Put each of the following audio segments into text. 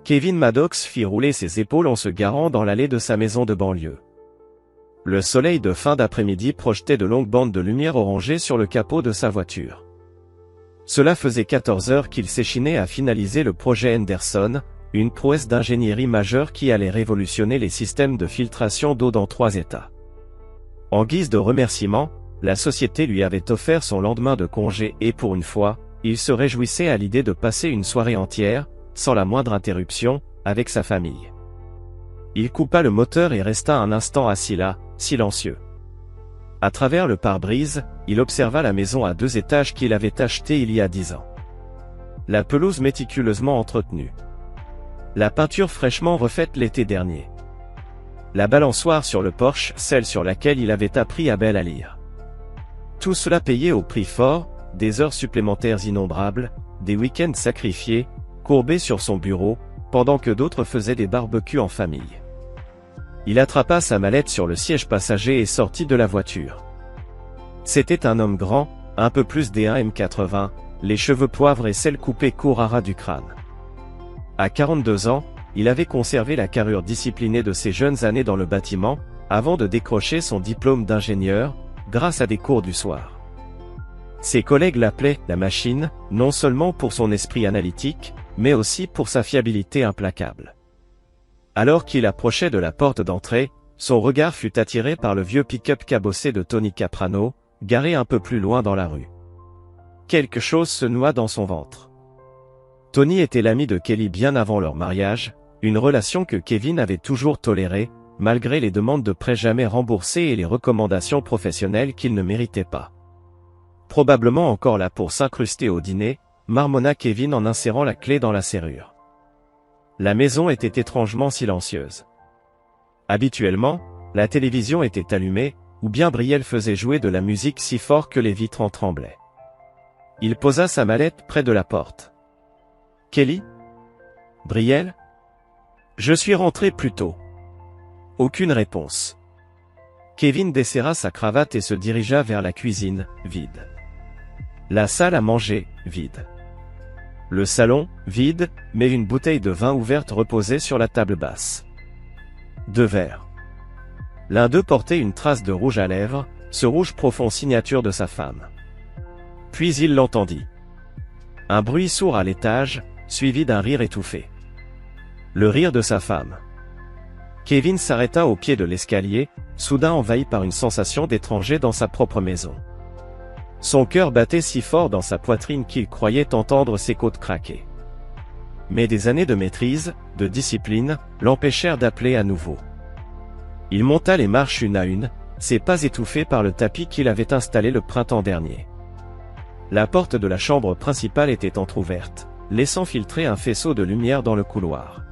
Kevin Maddox fit rouler ses épaules en se garant dans l'allée de sa maison de banlieue. Le soleil de fin d'après-midi projetait de longues bandes de lumière orangée sur le capot de sa voiture. Cela faisait 14 heures qu'il s'échinait à finaliser le projet Henderson, une prouesse d'ingénierie majeure qui allait révolutionner les systèmes de filtration d'eau dans 3 États. En guise de remerciement, la société lui avait offert son lendemain de congé et pour une fois, il se réjouissait à l'idée de passer une soirée entière, sans la moindre interruption, avec sa famille. Il coupa le moteur et resta un instant assis là, silencieux. À travers le pare-brise, il observa la maison à 2 étages qu'il avait achetée il y a 10 ans. La pelouse méticuleusement entretenue. La peinture fraîchement refaite l'été dernier. La balançoire sur le porche, celle sur laquelle il avait appris à Belle à lire. Tout cela payé au prix fort, des heures supplémentaires innombrables, des week-ends sacrifiés, courbés sur son bureau, pendant que d'autres faisaient des barbecues en famille. Il attrapa sa mallette sur le siège passager et sortit de la voiture. C'était un homme grand, un peu plus des 1m80, les cheveux poivre et celles coupées court à ras du crâne. À 42 ans, il avait conservé la carrure disciplinée de ses jeunes années dans le bâtiment, avant de décrocher son diplôme d'ingénieur, grâce à des cours du soir. Ses collègues l'appelaient « la machine », non seulement pour son esprit analytique, mais aussi pour sa fiabilité implacable. Alors qu'il approchait de la porte d'entrée, son regard fut attiré par le vieux pick-up cabossé de Tony Caprano, garé un peu plus loin dans la rue. Quelque chose se noua dans son ventre. Tony était l'ami de Kelly bien avant leur mariage, une relation que Kevin avait toujours tolérée, malgré les demandes de prêts jamais remboursés et les recommandations professionnelles qu'il ne méritait pas. Probablement encore là pour s'incruster au dîner, marmonna Kevin en insérant la clé dans la serrure. La maison était étrangement silencieuse. Habituellement, la télévision était allumée, ou bien Brielle faisait jouer de la musique si fort que les vitres en tremblaient. Il posa sa mallette près de la porte. « Kelly ? Brielle ? Je suis rentré plus tôt. » Aucune réponse. Kevin desserra sa cravate et se dirigea vers la cuisine, vide. La salle à manger, vide. Le salon, vide, mais une bouteille de vin ouverte reposait sur la table basse. 2 verres. L'un d'eux portait une trace de rouge à lèvres, ce rouge profond signature de sa femme. Puis il l'entendit. Un bruit sourd à l'étage, suivi d'un rire étouffé. Le rire de sa femme. Kevin s'arrêta au pied de l'escalier, soudain envahi par une sensation d'étranger dans sa propre maison. Son cœur battait si fort dans sa poitrine qu'il croyait entendre ses côtes craquer. Mais des années de maîtrise, de discipline, l'empêchèrent d'appeler à nouveau. Il monta les marches une à une, ses pas étouffés par le tapis qu'il avait installé le printemps dernier. La porte de la chambre principale était entr'ouverte, laissant filtrer un faisceau de lumière dans le couloir.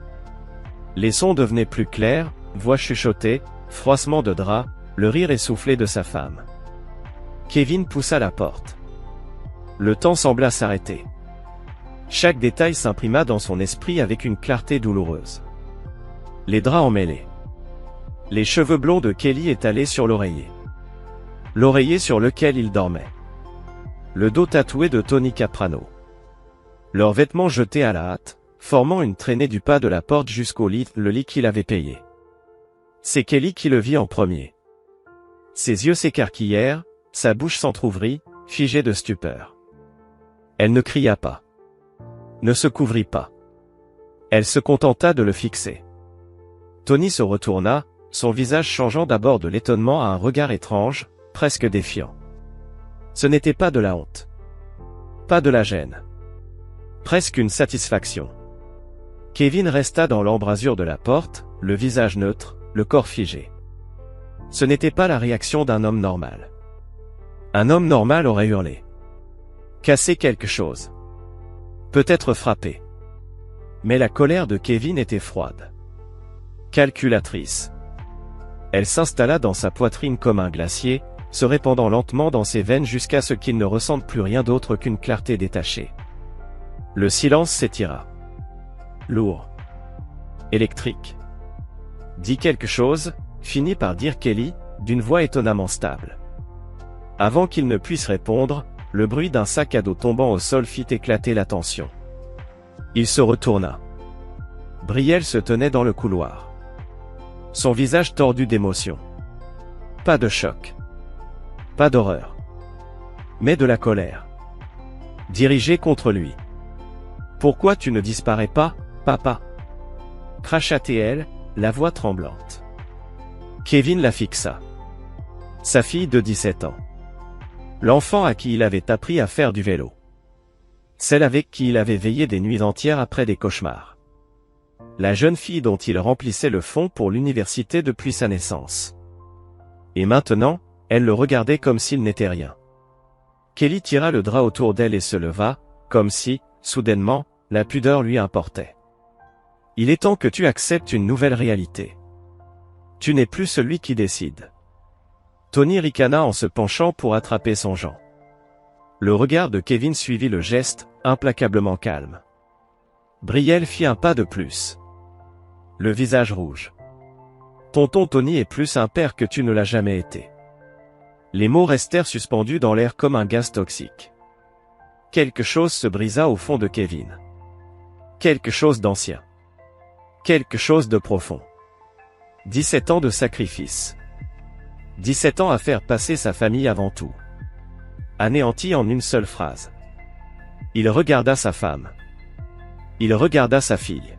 Les sons devenaient plus clairs, voix chuchotées, froissement de draps, le rire essoufflé de sa femme. Kevin poussa la porte. Le temps sembla s'arrêter. Chaque détail s'imprima dans son esprit avec une clarté douloureuse. Les draps emmêlés. Les cheveux blonds de Kelly étalés sur l'oreiller. L'oreiller sur lequel il dormait. Le dos tatoué de Tony Caprano. Leurs vêtements jetés à la hâte, formant une traînée du pas de la porte jusqu'au lit, le lit qu'il avait payé. C'est Kelly qui le vit en premier. Ses yeux s'écarquillèrent, sa bouche s'entr'ouvrit, figée de stupeur. Elle ne cria pas. Ne se couvrit pas. Elle se contenta de le fixer. Tony se retourna, son visage changeant d'abord de l'étonnement à un regard étrange, presque défiant. Ce n'était pas de la honte. Pas de la gêne. Presque une satisfaction. Kevin resta dans l'embrasure de la porte, le visage neutre, le corps figé. Ce n'était pas la réaction d'un homme normal. Un homme normal aurait hurlé. Cassé quelque chose. Peut-être frappé. Mais la colère de Kevin était froide. Calculatrice. Elle s'installa dans sa poitrine comme un glacier, se répandant lentement dans ses veines jusqu'à ce qu'il ne ressente plus rien d'autre qu'une clarté détachée. Le silence s'étira. Lourd. Électrique. Dis quelque chose, finit par dire Kelly, d'une voix étonnamment stable. Avant qu'il ne puisse répondre, le bruit d'un sac à dos tombant au sol fit éclater la tension. Il se retourna. Brielle se tenait dans le couloir. Son visage tordu d'émotion. Pas de choc. Pas d'horreur. Mais de la colère. Dirigée contre lui. « Pourquoi tu ne disparais pas, papa ?» cracha-t-elle, la voix tremblante. Kevin la fixa. Sa fille de 17 ans. L'enfant à qui il avait appris à faire du vélo. Celle avec qui il avait veillé des nuits entières après des cauchemars. La jeune fille dont il remplissait le fond pour l'université depuis sa naissance. Et maintenant, elle le regardait comme s'il n'était rien. Kelly tira le drap autour d'elle et se leva, comme si, soudainement, la pudeur lui importait. Il est temps que tu acceptes une nouvelle réalité. Tu n'es plus celui qui décide. Tony ricana en se penchant pour attraper son Jean. Le regard de Kevin suivit le geste, implacablement calme. Brielle fit un pas de plus. Le visage rouge. Tonton Tony est plus un père que tu ne l'as jamais été. Les mots restèrent suspendus dans l'air comme un gaz toxique. Quelque chose se brisa au fond de Kevin. Quelque chose d'ancien. Quelque chose de profond. 17 ans de sacrifice. 17 ans à faire passer sa famille avant tout. Anéanti en une seule phrase. Il regarda sa femme. Il regarda sa fille.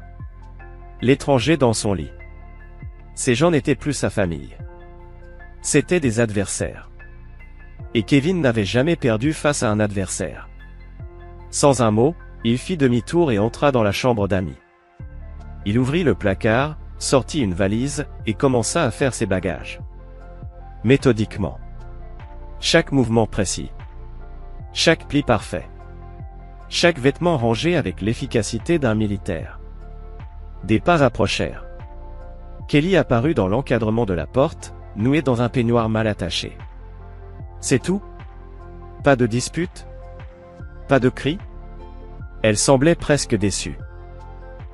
L'étranger dans son lit. Ces gens n'étaient plus sa famille. C'étaient des adversaires. Et Kevin n'avait jamais perdu face à un adversaire. Sans un mot, il fit demi-tour et entra dans la chambre d'amis. Il ouvrit le placard, sortit une valise, et commença à faire ses bagages. Méthodiquement. Chaque mouvement précis. Chaque pli parfait. Chaque vêtement rangé avec l'efficacité d'un militaire. Des pas approchèrent. Kelly apparut dans l'encadrement de la porte, nouée dans un peignoir mal attaché. C'est tout? Pas de dispute? Pas de cris? Elle semblait presque déçue.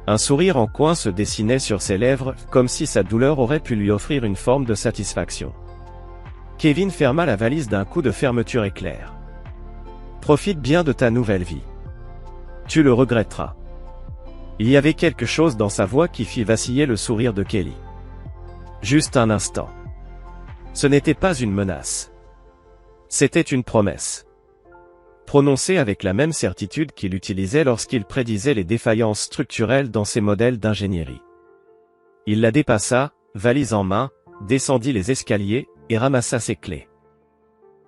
Un sourire en coin se dessinait sur ses lèvres, comme si sa douleur aurait pu lui offrir une forme de satisfaction. Kevin ferma la valise d'un coup de fermeture éclair. Profite bien de ta nouvelle vie. Tu le regretteras. Il y avait quelque chose dans sa voix qui fit vaciller le sourire de Kelly. Juste un instant. Ce n'était pas une menace. C'était une promesse. Prononcée avec la même certitude qu'il utilisait lorsqu'il prédisait les défaillances structurelles dans ses modèles d'ingénierie. Il la dépassa, valise en main, descendit les escaliers, et ramassa ses clés.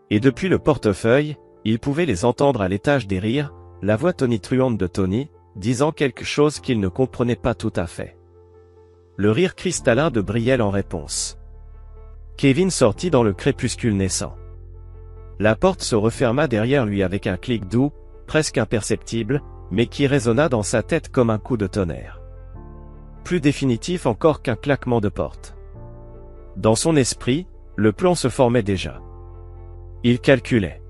Et depuis le portefeuille, il pouvait les entendre à l'étage des rires, la voix tonitruante de Tony, disant quelque chose qu'il ne comprenait pas tout à fait. Le rire cristallin de Brielle en réponse. Kevin sortit dans le crépuscule naissant. La porte se referma derrière lui avec un clic doux, presque imperceptible, mais qui résonna dans sa tête comme un coup de tonnerre. Plus définitif encore qu'un claquement de porte. Dans son esprit, le plan se formait déjà. Il calculait.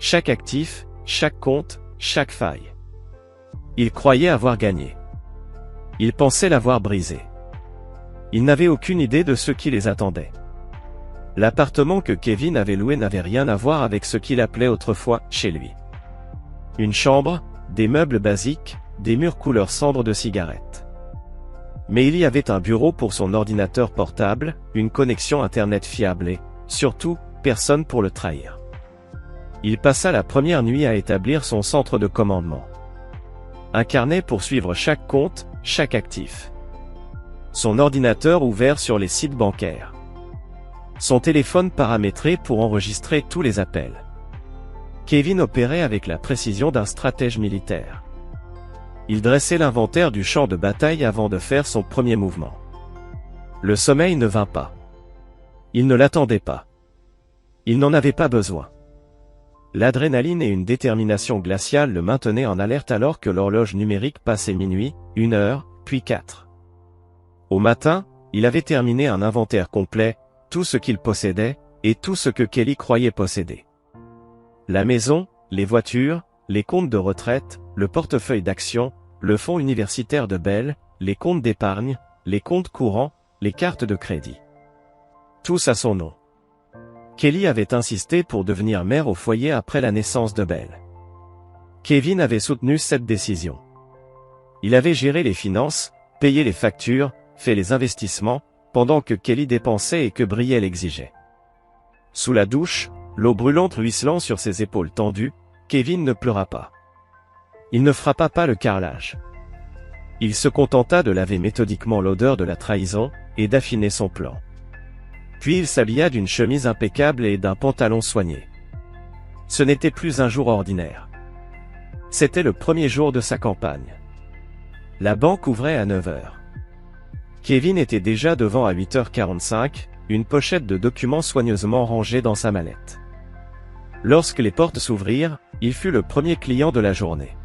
Chaque actif, chaque compte, chaque faille. Il croyait avoir gagné. Il pensait l'avoir brisé. Il n'avait aucune idée de ce qui les attendait. L'appartement que Kevin avait loué n'avait rien à voir avec ce qu'il appelait autrefois « chez lui ». Une chambre, des meubles basiques, des murs couleur cendre de cigarette. Mais il y avait un bureau pour son ordinateur portable, une connexion internet fiable et, surtout, personne pour le trahir. Il passa la première nuit à établir son centre de commandement. Un carnet pour suivre chaque compte, chaque actif. Son ordinateur ouvert sur les sites bancaires. Son téléphone paramétré pour enregistrer tous les appels. Kevin opérait avec la précision d'un stratège militaire. Il dressait l'inventaire du champ de bataille avant de faire son premier mouvement. Le sommeil ne vint pas. Il ne l'attendait pas. Il n'en avait pas besoin. L'adrénaline et une détermination glaciale le maintenaient en alerte alors que l'horloge numérique passait minuit, 1 heure, puis 4. Au matin, il avait terminé un inventaire complet, tout ce qu'il possédait, et tout ce que Kelly croyait posséder. La maison, les voitures, les comptes de retraite, le portefeuille d'actions, le fonds universitaire de Bell, les comptes d'épargne, les comptes courants, les cartes de crédit. Tous à son nom. Kelly avait insisté pour devenir mère au foyer après la naissance de Bell. Kevin avait soutenu cette décision. Il avait géré les finances, payait les factures, fait les investissements, pendant que Kelly dépensait et que Brielle exigeait. Sous la douche, l'eau brûlante ruisselant sur ses épaules tendues, Kevin ne pleura pas. Il ne frappa pas le carrelage. Il se contenta de laver méthodiquement l'odeur de la trahison, et d'affiner son plan. Puis il s'habilla d'une chemise impeccable et d'un pantalon soigné. Ce n'était plus un jour ordinaire. C'était le premier jour de sa campagne. La banque ouvrait à 9 h. Kevin était déjà devant à 8h45, une pochette de documents soigneusement rangée dans sa mallette. Lorsque les portes s'ouvrirent, il fut le premier client de la journée.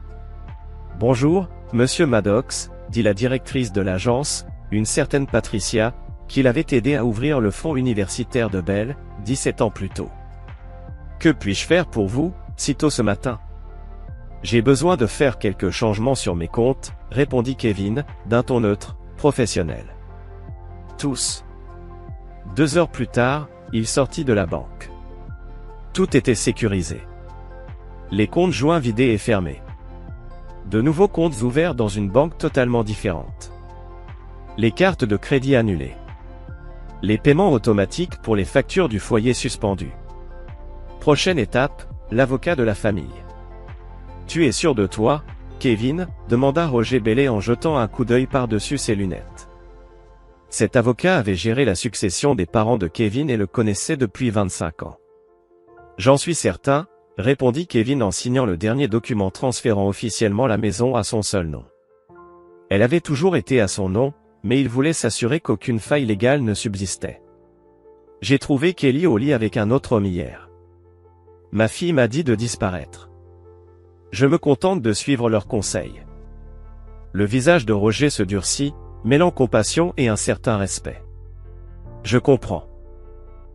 « Bonjour, monsieur Maddox », dit la directrice de l'agence, une certaine Patricia, qui l'avait aidé à ouvrir le fonds universitaire de Bell, 17 ans plus tôt. « Que puis-je faire pour vous, si tôt ce matin ?»« J'ai besoin de faire quelques changements sur mes comptes », répondit Kevin, d'un ton neutre, professionnel. Tous. 2 heures plus tard, il sortit de la banque. Tout était sécurisé. Les comptes joints vidés et fermés. De nouveaux comptes ouverts dans une banque totalement différente. Les cartes de crédit annulées. Les paiements automatiques pour les factures du foyer suspendues. Prochaine étape, l'avocat de la famille. « Tu es sûr de toi, Kevin ?» demanda Roger Bailey en jetant un coup d'œil par-dessus ses lunettes. Cet avocat avait géré la succession des parents de Kevin et le connaissait depuis 25 ans. « J'en suis certain », répondit Kevin en signant le dernier document transférant officiellement la maison à son seul nom. Elle avait toujours été à son nom, mais il voulait s'assurer qu'aucune faille légale ne subsistait. « J'ai trouvé Kelly au lit avec un autre homme hier. Ma fille m'a dit de disparaître. Je me contente de suivre leurs conseils. » Le visage de Roger se durcit, mêlant compassion et un certain respect. « Je comprends.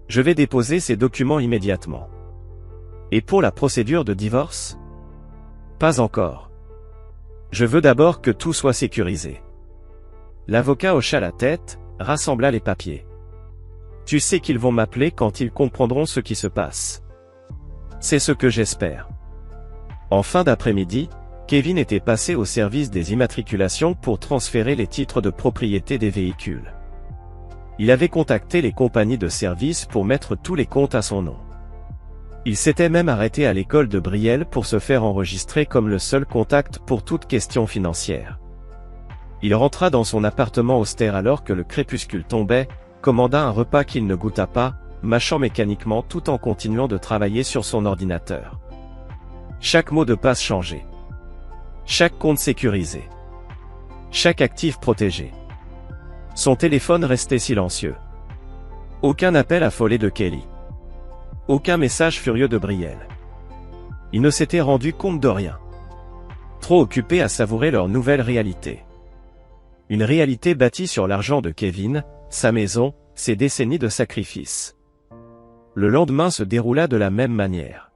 Je vais déposer ces documents immédiatement. Et pour la procédure de divorce ? Pas encore. Je veux d'abord que tout soit sécurisé. » L'avocat hocha la tête, rassembla les papiers. « Tu sais qu'ils vont m'appeler quand ils comprendront ce qui se passe. C'est ce que j'espère. » En fin d'après-midi, Kevin était passé au service des immatriculations pour transférer les titres de propriété des véhicules. Il avait contacté les compagnies de services pour mettre tous les comptes à son nom. Il s'était même arrêté à l'école de Brielle pour se faire enregistrer comme le seul contact pour toute question financière. Il rentra dans son appartement austère alors que le crépuscule tombait, commanda un repas qu'il ne goûta pas, mâchant mécaniquement tout en continuant de travailler sur son ordinateur. Chaque mot de passe changé. Chaque compte sécurisé. Chaque actif protégé. Son téléphone restait silencieux. Aucun appel affolé de Kelly. Aucun message furieux de Brielle. Il ne s'était rendu compte de rien. Trop occupé à savourer leur nouvelle réalité. Une réalité bâtie sur l'argent de Kevin, sa maison, ses décennies de sacrifices. Le lendemain se déroula de la même manière.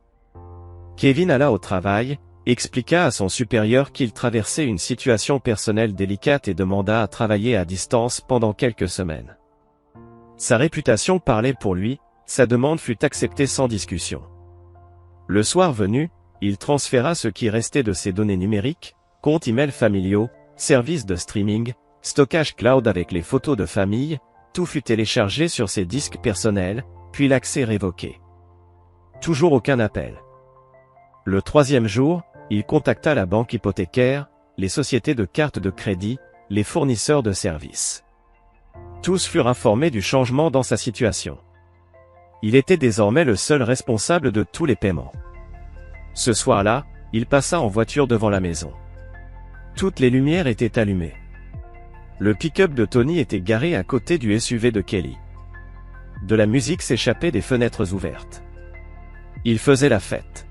Kevin alla au travail, expliqua à son supérieur qu'il traversait une situation personnelle délicate et demanda à travailler à distance pendant quelques semaines. Sa réputation parlait pour lui, sa demande fut acceptée sans discussion. Le soir venu, il transféra ce qui restait de ses données numériques, comptes email familiaux, services de streaming, stockage cloud avec les photos de famille, tout fut téléchargé sur ses disques personnels, puis l'accès révoqué. Toujours aucun appel. Le 3e jour, il contacta la banque hypothécaire, les sociétés de cartes de crédit, les fournisseurs de services. Tous furent informés du changement dans sa situation. Il était désormais le seul responsable de tous les paiements. Ce soir-là, il passa en voiture devant la maison. Toutes les lumières étaient allumées. Le pick-up de Tony était garé à côté du SUV de Kelly. De la musique s'échappait des fenêtres ouvertes. Il faisait la fête.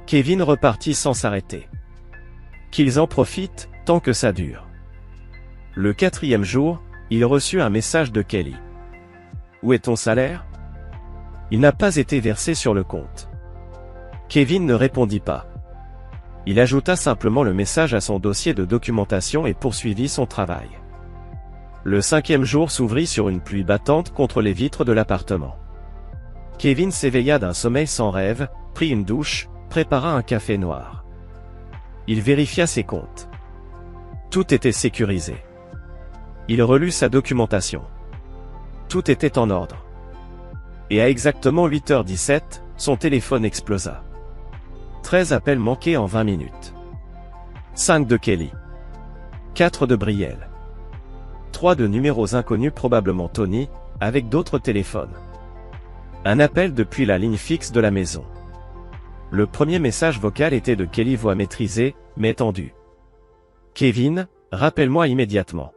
Kevin repartit sans s'arrêter. Qu'ils en profitent, tant que ça dure. Le 4e jour, il reçut un message de Kelly. « Où est ton salaire ? » Il n'a pas été versé sur le compte. Kevin ne répondit pas. Il ajouta simplement le message à son dossier de documentation et poursuivit son travail. Le 5e jour s'ouvrit sur une pluie battante contre les vitres de l'appartement. Kevin s'éveilla d'un sommeil sans rêve, prit une douche, prépara un café noir. Il vérifia ses comptes. Tout était sécurisé. Il relut sa documentation. Tout était en ordre. Et à exactement 8h17, son téléphone explosa. 13 appels manqués en 20 minutes. 5 de Kelly. 4 de Brielle. 3 de numéros inconnus, probablement Tony, avec d'autres téléphones. Un appel depuis la ligne fixe de la maison. Le premier message vocal était de Kelly, voix maîtrisée, mais tendue. Kevin, rappelle-moi immédiatement.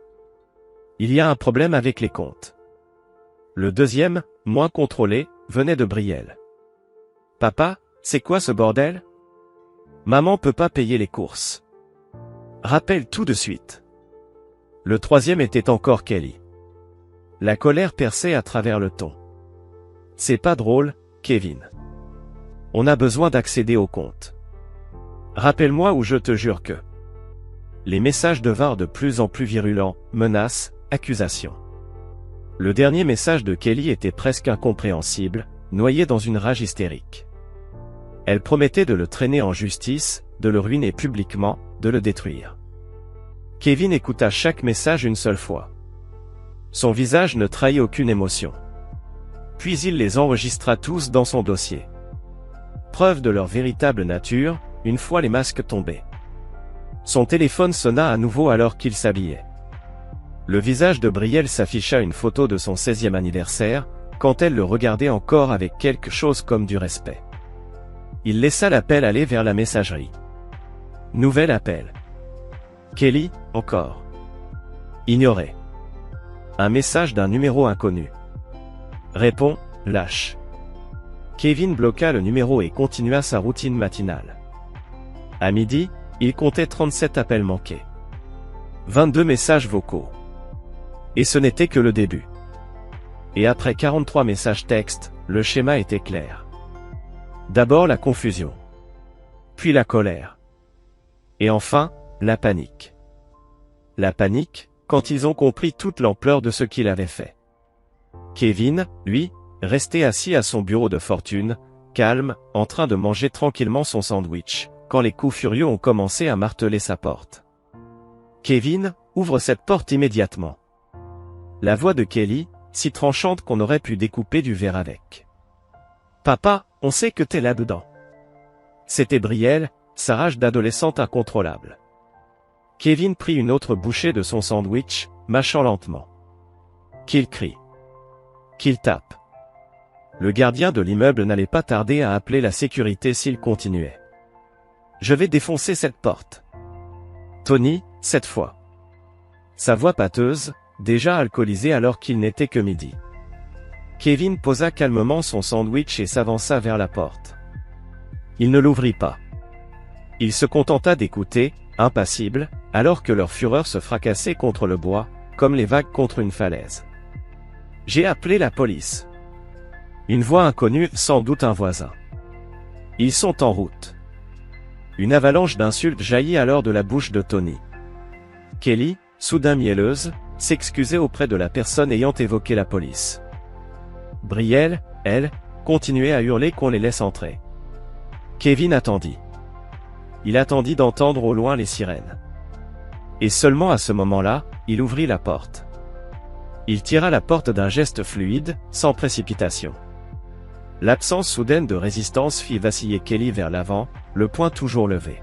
Il y a un problème avec les comptes. Le deuxième, moins contrôlé, venait de Brielle. Papa, c'est quoi ce bordel? Maman peut pas payer les courses. Rappelle tout de suite. Le troisième était encore Kelly. La colère perçait à travers le ton. C'est pas drôle, Kevin. On a besoin d'accéder au compte. Rappelle-moi ou je te jure que... Les messages devinrent de plus en plus virulents, menaces, accusations. Le dernier message de Kelly était presque incompréhensible, noyé dans une rage hystérique. Elle promettait de le traîner en justice, de le ruiner publiquement, de le détruire. Kevin écouta chaque message une seule fois. Son visage ne trahit aucune émotion. Puis il les enregistra tous dans son dossier. Preuve de leur véritable nature, une fois les masques tombés. Son téléphone sonna à nouveau alors qu'il s'habillait. Le visage de Brielle s'afficha une photo de son 16e anniversaire, quand elle le regardait encore avec quelque chose comme du respect. Il laissa l'appel aller vers la messagerie. Nouvel appel. Kelly, encore. Ignoré. Un message d'un numéro inconnu. Réponds, lâche. Kevin bloqua le numéro et continua sa routine matinale. À midi, il comptait 37 appels manqués. 22 messages vocaux. Et ce n'était que le début. Et après 43 messages textes, le schéma était clair. D'abord la confusion. Puis la colère. Et enfin, la panique. La panique, quand ils ont compris toute l'ampleur de ce qu'il avait fait. Kevin, lui, restait assis à son bureau de fortune, calme, en train de manger tranquillement son sandwich, quand les coups furieux ont commencé à marteler sa porte. Kevin, ouvre cette porte immédiatement. La voix de Kelly, si tranchante qu'on aurait pu découper du verre avec. Papa, on sait que t'es là-dedans. C'était Brielle, sa rage d'adolescente incontrôlable. Kevin prit une autre bouchée de son sandwich, mâchant lentement. Qu'il crie. Qu'il tape. Le gardien de l'immeuble n'allait pas tarder à appeler la sécurité s'il continuait. Je vais défoncer cette porte. Tony, cette fois. Sa voix pâteuse, déjà alcoolisé alors qu'il n'était que midi. Kevin posa calmement son sandwich et s'avança vers la porte. Il ne l'ouvrit pas. Il se contenta d'écouter, impassible, alors que leur fureur se fracassait contre le bois, comme les vagues contre une falaise. J'ai appelé la police. Une voix inconnue, sans doute un voisin. Ils sont en route. Une avalanche d'insultes jaillit alors de la bouche de Tony. Kelly, soudain mielleuse, s'excusait auprès de la personne ayant évoqué la police. Brielle, elle, continuait à hurler qu'on les laisse entrer. Kevin attendit. Il attendit d'entendre au loin les sirènes. Et seulement à ce moment-là, il ouvrit la porte. Il tira la porte d'un geste fluide, sans précipitation. L'absence soudaine de résistance fit vaciller Kelly vers l'avant, le poing toujours levé.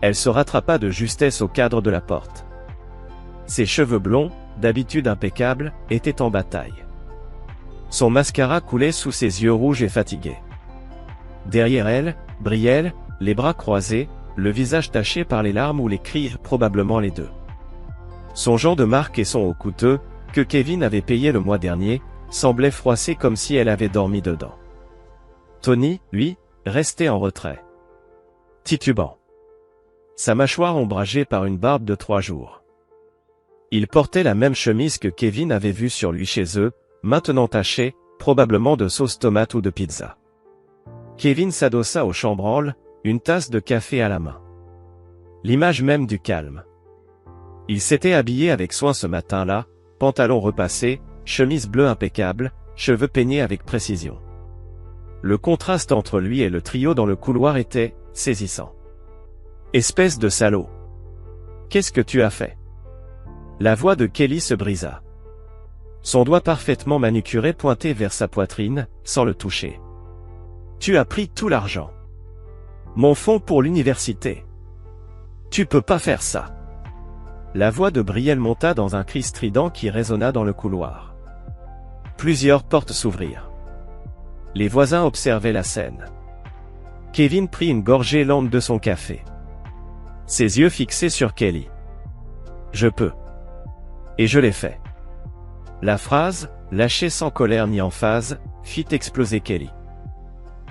Elle se rattrapa de justesse au cadre de la porte. Ses cheveux blonds, d'habitude impeccables, étaient en bataille. Son mascara coulait sous ses yeux rouges et fatigués. Derrière elle, Brielle, les bras croisés, le visage taché par les larmes ou les cris, probablement les deux. Son genre de marque et son haut coûteux, que Kevin avait payé le mois dernier, semblait froissé comme si elle avait dormi dedans. Tony, lui, restait en retrait. Titubant. Sa mâchoire ombragée par une barbe de 3 jours. Il portait la même chemise que Kevin avait vue sur lui chez eux, maintenant tachée, probablement de sauce tomate ou de pizza. Kevin s'adossa au chambranle, une tasse de café à la main. L'image même du calme. Il s'était habillé avec soin ce matin-là, pantalon repassé, chemise bleue impeccable, cheveux peignés avec précision. Le contraste entre lui et le trio dans le couloir était saisissant. Espèce de salaud. Qu'est-ce que tu as fait? La voix de Kelly se brisa. Son doigt parfaitement manucuré pointait vers sa poitrine, sans le toucher. Tu as pris tout l'argent. Mon fonds pour l'université. Tu peux pas faire ça. La voix de Brielle monta dans un cri strident qui résonna dans le couloir. Plusieurs portes s'ouvrirent. Les voisins observaient la scène. Kevin prit une gorgée lente de son café. Ses yeux fixés sur Kelly. Je peux. Et je l'ai fait. La phrase, lâchée sans colère ni emphase, fit exploser Kelly.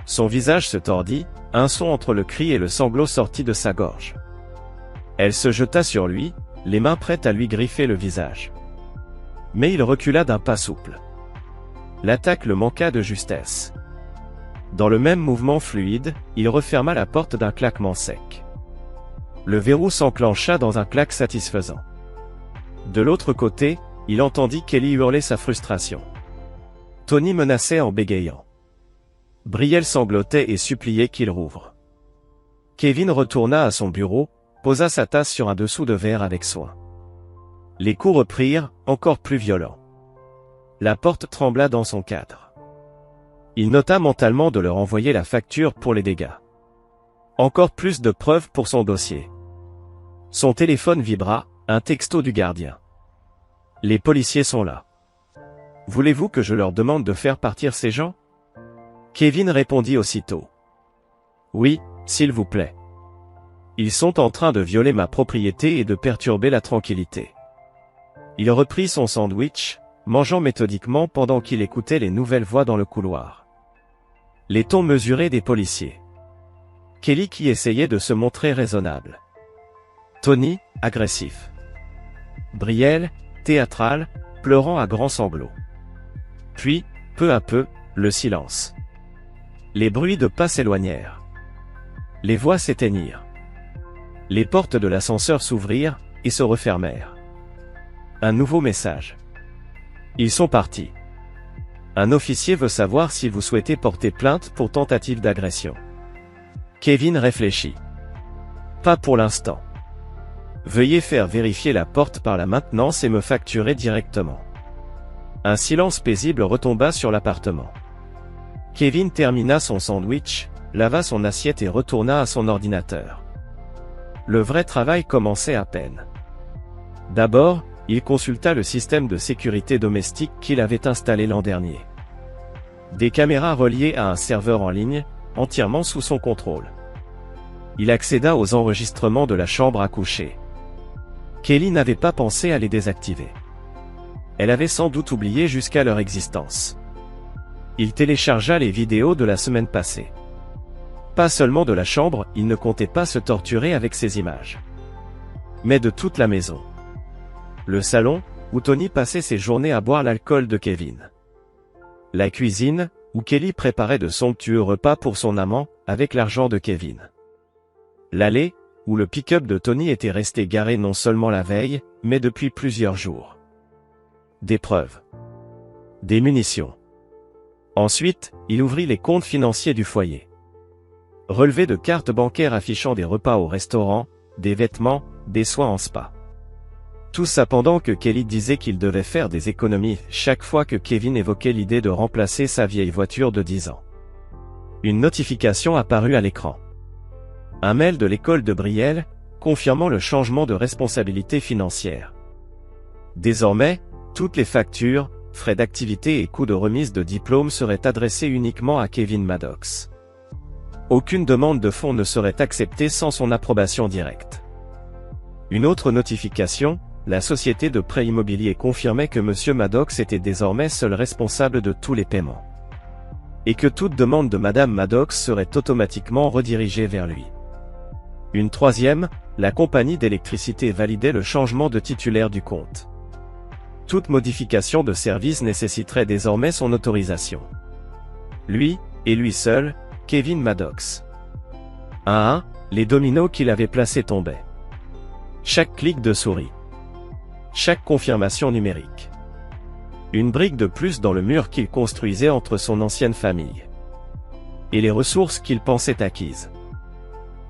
Son visage se tordit, un son entre le cri et le sanglot sortit de sa gorge. Elle se jeta sur lui, les mains prêtes à lui griffer le visage. Mais il recula d'un pas souple. L'attaque le manqua de justesse. Dans le même mouvement fluide, il referma la porte d'un claquement sec. Le verrou s'enclencha dans un claque satisfaisant. De l'autre côté, il entendit Kelly hurler sa frustration. Tony menaçait en bégayant. Brielle sanglotait et suppliait qu'il rouvre. Kevin retourna à son bureau, posa sa tasse sur un dessous de verre avec soin. Les coups reprirent, encore plus violents. La porte trembla dans son cadre. Il nota mentalement de leur envoyer la facture pour les dégâts. Encore plus de preuves pour son dossier. Son téléphone vibra, un texto du gardien. Les policiers sont là. Voulez-vous que je leur demande de faire partir ces gens? Kevin répondit aussitôt. Oui, s'il vous plaît. Ils sont en train de violer ma propriété et de perturber la tranquillité. Il reprit son sandwich, mangeant méthodiquement pendant qu'il écoutait les nouvelles voix dans le couloir. Les tons mesurés des policiers. Kelly qui essayait de se montrer raisonnable. Tony, agressif. Brielle, théâtral, pleurant à grands sanglots. Puis, peu à peu, le silence. Les bruits de pas s'éloignèrent. Les voix s'éteignirent. Les portes de l'ascenseur s'ouvrirent, et se refermèrent. Un nouveau message. Ils sont partis. Un officier veut savoir si vous souhaitez porter plainte pour tentative d'agression. Kevin réfléchit. Pas pour l'instant. Veuillez faire vérifier la porte par la maintenance et me facturer directement. Un silence paisible retomba sur l'appartement. Kevin termina son sandwich, lava son assiette et retourna à son ordinateur. Le vrai travail commençait à peine. D'abord, il consulta le système de sécurité domestique qu'il avait installé l'an dernier. Des caméras reliées à un serveur en ligne, entièrement sous son contrôle. Il accéda aux enregistrements de la chambre à coucher. Kelly n'avait pas pensé à les désactiver. Elle avait sans doute oublié jusqu'à leur existence. Il téléchargea les vidéos de la semaine passée. Pas seulement de la chambre, il ne comptait pas se torturer avec ces images. Mais de toute la maison. Le salon, où Tony passait ses journées à boire l'alcool de Kevin. La cuisine, où Kelly préparait de somptueux repas pour son amant, avec l'argent de Kevin. L'allée, où le pick-up de Tony était resté garé non seulement la veille, mais depuis plusieurs jours. Des preuves. Des munitions. Ensuite, il ouvrit les comptes financiers du foyer. Relevé de cartes bancaires affichant des repas au restaurant, des vêtements, des soins en spa. Tout ça pendant que Kelly disait qu'il devait faire des économies chaque fois que Kevin évoquait l'idée de remplacer sa vieille voiture de 10 ans. Une notification apparut à l'écran. Un mail de l'école de Brielle, confirmant le changement de responsabilité financière. Désormais, toutes les factures, frais d'activité et coûts de remise de diplôme seraient adressés uniquement à Kevin Maddox. Aucune demande de fonds ne serait acceptée sans son approbation directe. Une autre notification, la société de prêt immobilier confirmait que M. Maddox était désormais seul responsable de tous les paiements. Et que toute demande de Mme Maddox serait automatiquement redirigée vers lui. Une troisième, la compagnie d'électricité validait le changement de titulaire du compte. Toute modification de service nécessiterait désormais son autorisation. Lui, et lui seul, Kevin Maddox. Un à un, les dominos qu'il avait placés tombaient. Chaque clic de souris. Chaque confirmation numérique. Une brique de plus dans le mur qu'il construisait entre son ancienne famille. Et les ressources qu'il pensait acquises.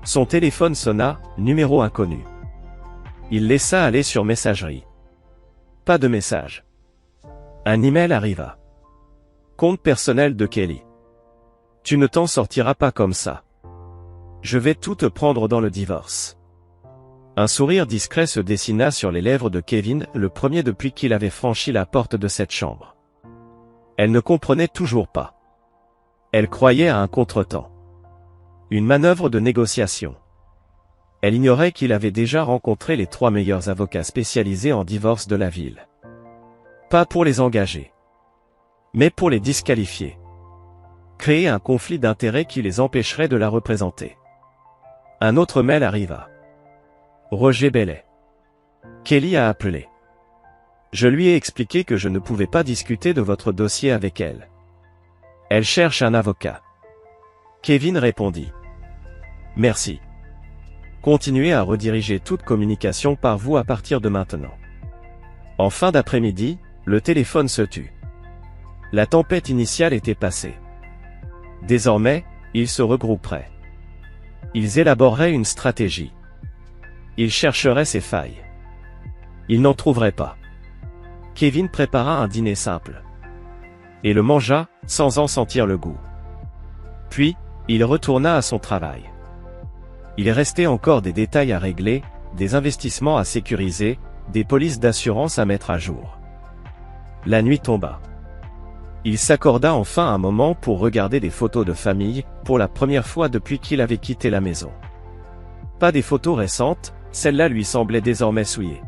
Son téléphone sonna, numéro inconnu. Il laissa aller sur messagerie. Pas de message. Un email arriva. Compte personnel de Kelly. Tu ne t'en sortiras pas comme ça. Je vais tout te prendre dans le divorce. Un sourire discret se dessina sur les lèvres de Kevin, le premier depuis qu'il avait franchi la porte de cette chambre. Elle ne comprenait toujours pas. Elle croyait à un contretemps. Une manœuvre de négociation. Elle ignorait qu'il avait déjà rencontré les 3 meilleurs avocats spécialisés en divorce de la ville. Pas pour les engager, mais pour les disqualifier. Créer un conflit d'intérêts qui les empêcherait de la représenter. Un autre mail arriva. Roger Bellet. Kelly a appelé. Je lui ai expliqué que je ne pouvais pas discuter de votre dossier avec elle. Elle cherche un avocat. Kevin répondit. Merci. Continuez à rediriger toute communication par vous à partir de maintenant. En fin d'après-midi, le téléphone se tut. La tempête initiale était passée. Désormais, ils se regrouperaient. Ils élaboreraient une stratégie. Ils chercheraient ses failles. Ils n'en trouveraient pas. Kevin prépara un dîner simple. Et le mangea, sans en sentir le goût. Puis, il retourna à son travail. Il restait encore des détails à régler, des investissements à sécuriser, des polices d'assurance à mettre à jour. La nuit tomba. Il s'accorda enfin un moment pour regarder des photos de famille, pour la première fois depuis qu'il avait quitté la maison. Pas des photos récentes, celles-là lui semblaient désormais souillées.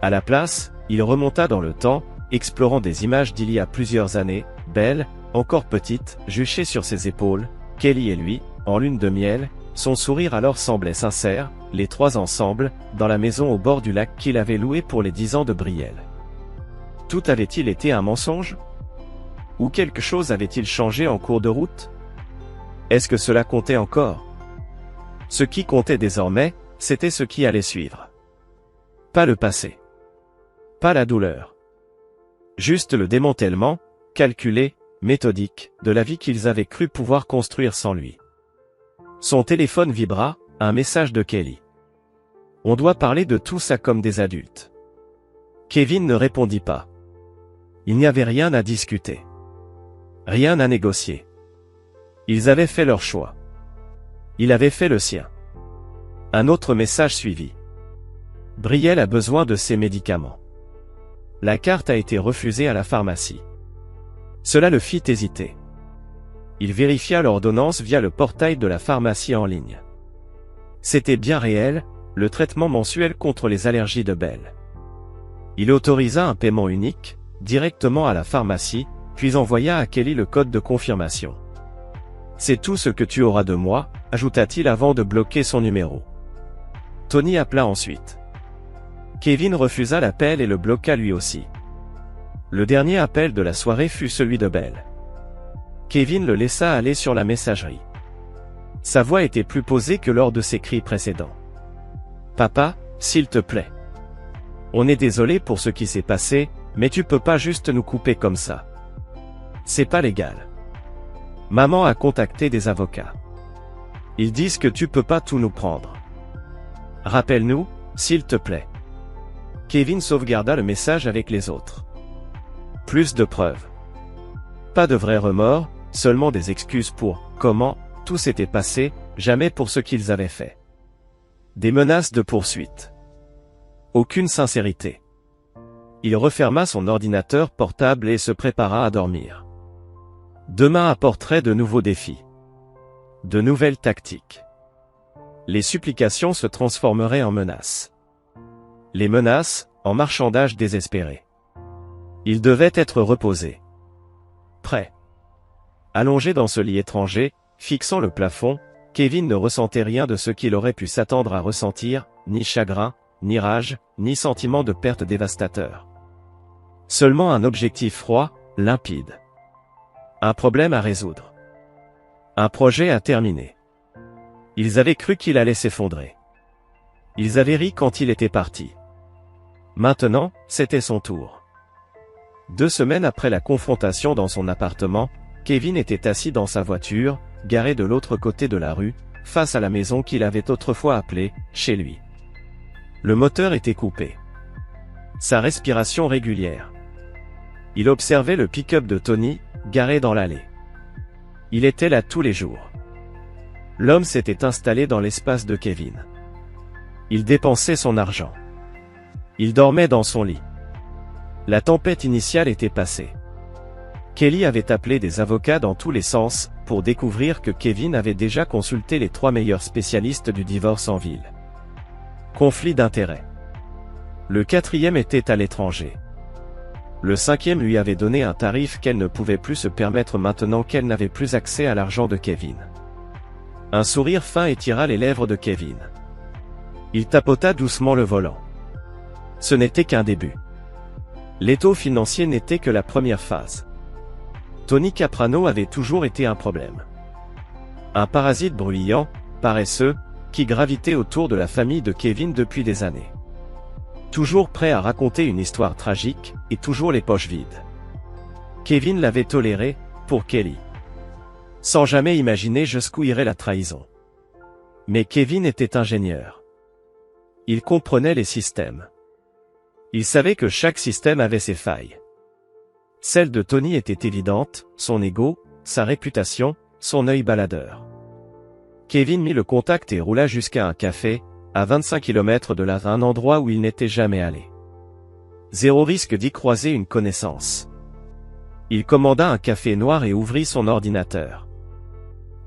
À la place, il remonta dans le temps, explorant des images d'il y a plusieurs années, belle, encore petite, juchée sur ses épaules, Kelly et lui, en lune de miel, son sourire alors semblait sincère, les 3 ensemble, dans la maison au bord du lac qu'il avait louée pour les 10 ans de Brielle. Tout avait-il été un mensonge? Ou quelque chose avait-il changé en cours de route? Est-ce que cela comptait encore? Ce qui comptait désormais, c'était ce qui allait suivre. Pas le passé. Pas la douleur. Juste le démantèlement, calculé, méthodique, de la vie qu'ils avaient cru pouvoir construire sans lui. Son téléphone vibra, un message de Kelly. On doit parler de tout ça comme des adultes. Kevin ne répondit pas. Il n'y avait rien à discuter. Rien à négocier. Ils avaient fait leur choix. Il avait fait le sien. Un autre message suivit. Brielle a besoin de ses médicaments. La carte a été refusée à la pharmacie. Cela le fit hésiter. Il vérifia l'ordonnance via le portail de la pharmacie en ligne. C'était bien réel, le traitement mensuel contre les allergies de Belle. Il autorisa un paiement unique, directement à la pharmacie, puis envoya à Kelly le code de confirmation. C'est tout ce que tu auras de moi, ajouta-t-il avant de bloquer son numéro. Tony appela ensuite. Kevin refusa l'appel et le bloqua lui aussi. Le dernier appel de la soirée fut celui de Belle. Kevin le laissa aller sur la messagerie. Sa voix était plus posée que lors de ses cris précédents. « Papa, s'il te plaît. On est désolé pour ce qui s'est passé, mais tu peux pas juste nous couper comme ça. C'est pas légal. Maman a contacté des avocats. Ils disent que tu peux pas tout nous prendre. Rappelle-nous, s'il te plaît. » Kevin sauvegarda le message avec les autres. Plus de preuves. Pas de vrais remords, seulement des excuses pour comment tout s'était passé, jamais pour ce qu'ils avaient fait. Des menaces de poursuite. Aucune sincérité. Il referma son ordinateur portable et se prépara à dormir. Demain apporterait de nouveaux défis. De nouvelles tactiques. Les supplications se transformeraient en menaces. Les menaces, en marchandage désespéré. Il devait être reposé. Prêt. Allongé dans ce lit étranger, fixant le plafond, Kevin ne ressentait rien de ce qu'il aurait pu s'attendre à ressentir, ni chagrin, ni rage, ni sentiment de perte dévastateur. Seulement un objectif froid, limpide. Un problème à résoudre. Un projet à terminer. Ils avaient cru qu'il allait s'effondrer. Ils avaient ri quand il était parti. Maintenant, c'était son tour. 2 semaines après la confrontation dans son appartement, Kevin était assis dans sa voiture, garée de l'autre côté de la rue, face à la maison qu'il avait autrefois appelée « chez lui ». Le moteur était coupé. Sa respiration régulière. Il observait le pick-up de Tony, garé dans l'allée. Il était là tous les jours. L'homme s'était installé dans l'espace de Kevin. Il dépensait son argent. Il dormait dans son lit. La tempête initiale était passée. Kelly avait appelé des avocats dans tous les sens, pour découvrir que Kevin avait déjà consulté les 3 meilleurs spécialistes du divorce en ville. Conflit d'intérêts. Le 4e était à l'étranger. Le 5e lui avait donné un tarif qu'elle ne pouvait plus se permettre maintenant qu'elle n'avait plus accès à l'argent de Kevin. Un sourire fin étira les lèvres de Kevin. Il tapota doucement le volant. Ce n'était qu'un début. L'étau financier n'était que la première phase. Tony Caprano avait toujours été un problème. Un parasite bruyant, paresseux, qui gravitait autour de la famille de Kevin depuis des années. Toujours prêt à raconter une histoire tragique, et toujours les poches vides. Kevin l'avait toléré, pour Kelly. Sans jamais imaginer jusqu'où irait la trahison. Mais Kevin était ingénieur. Il comprenait les systèmes. Il savait que chaque système avait ses failles. Celle de Tony était évidente, son ego, sa réputation, son œil baladeur. Kevin mit le contact et roula jusqu'à un café, à 25 km de là, un endroit où il n'était jamais allé. Zéro risque d'y croiser une connaissance. Il commanda un café noir et ouvrit son ordinateur.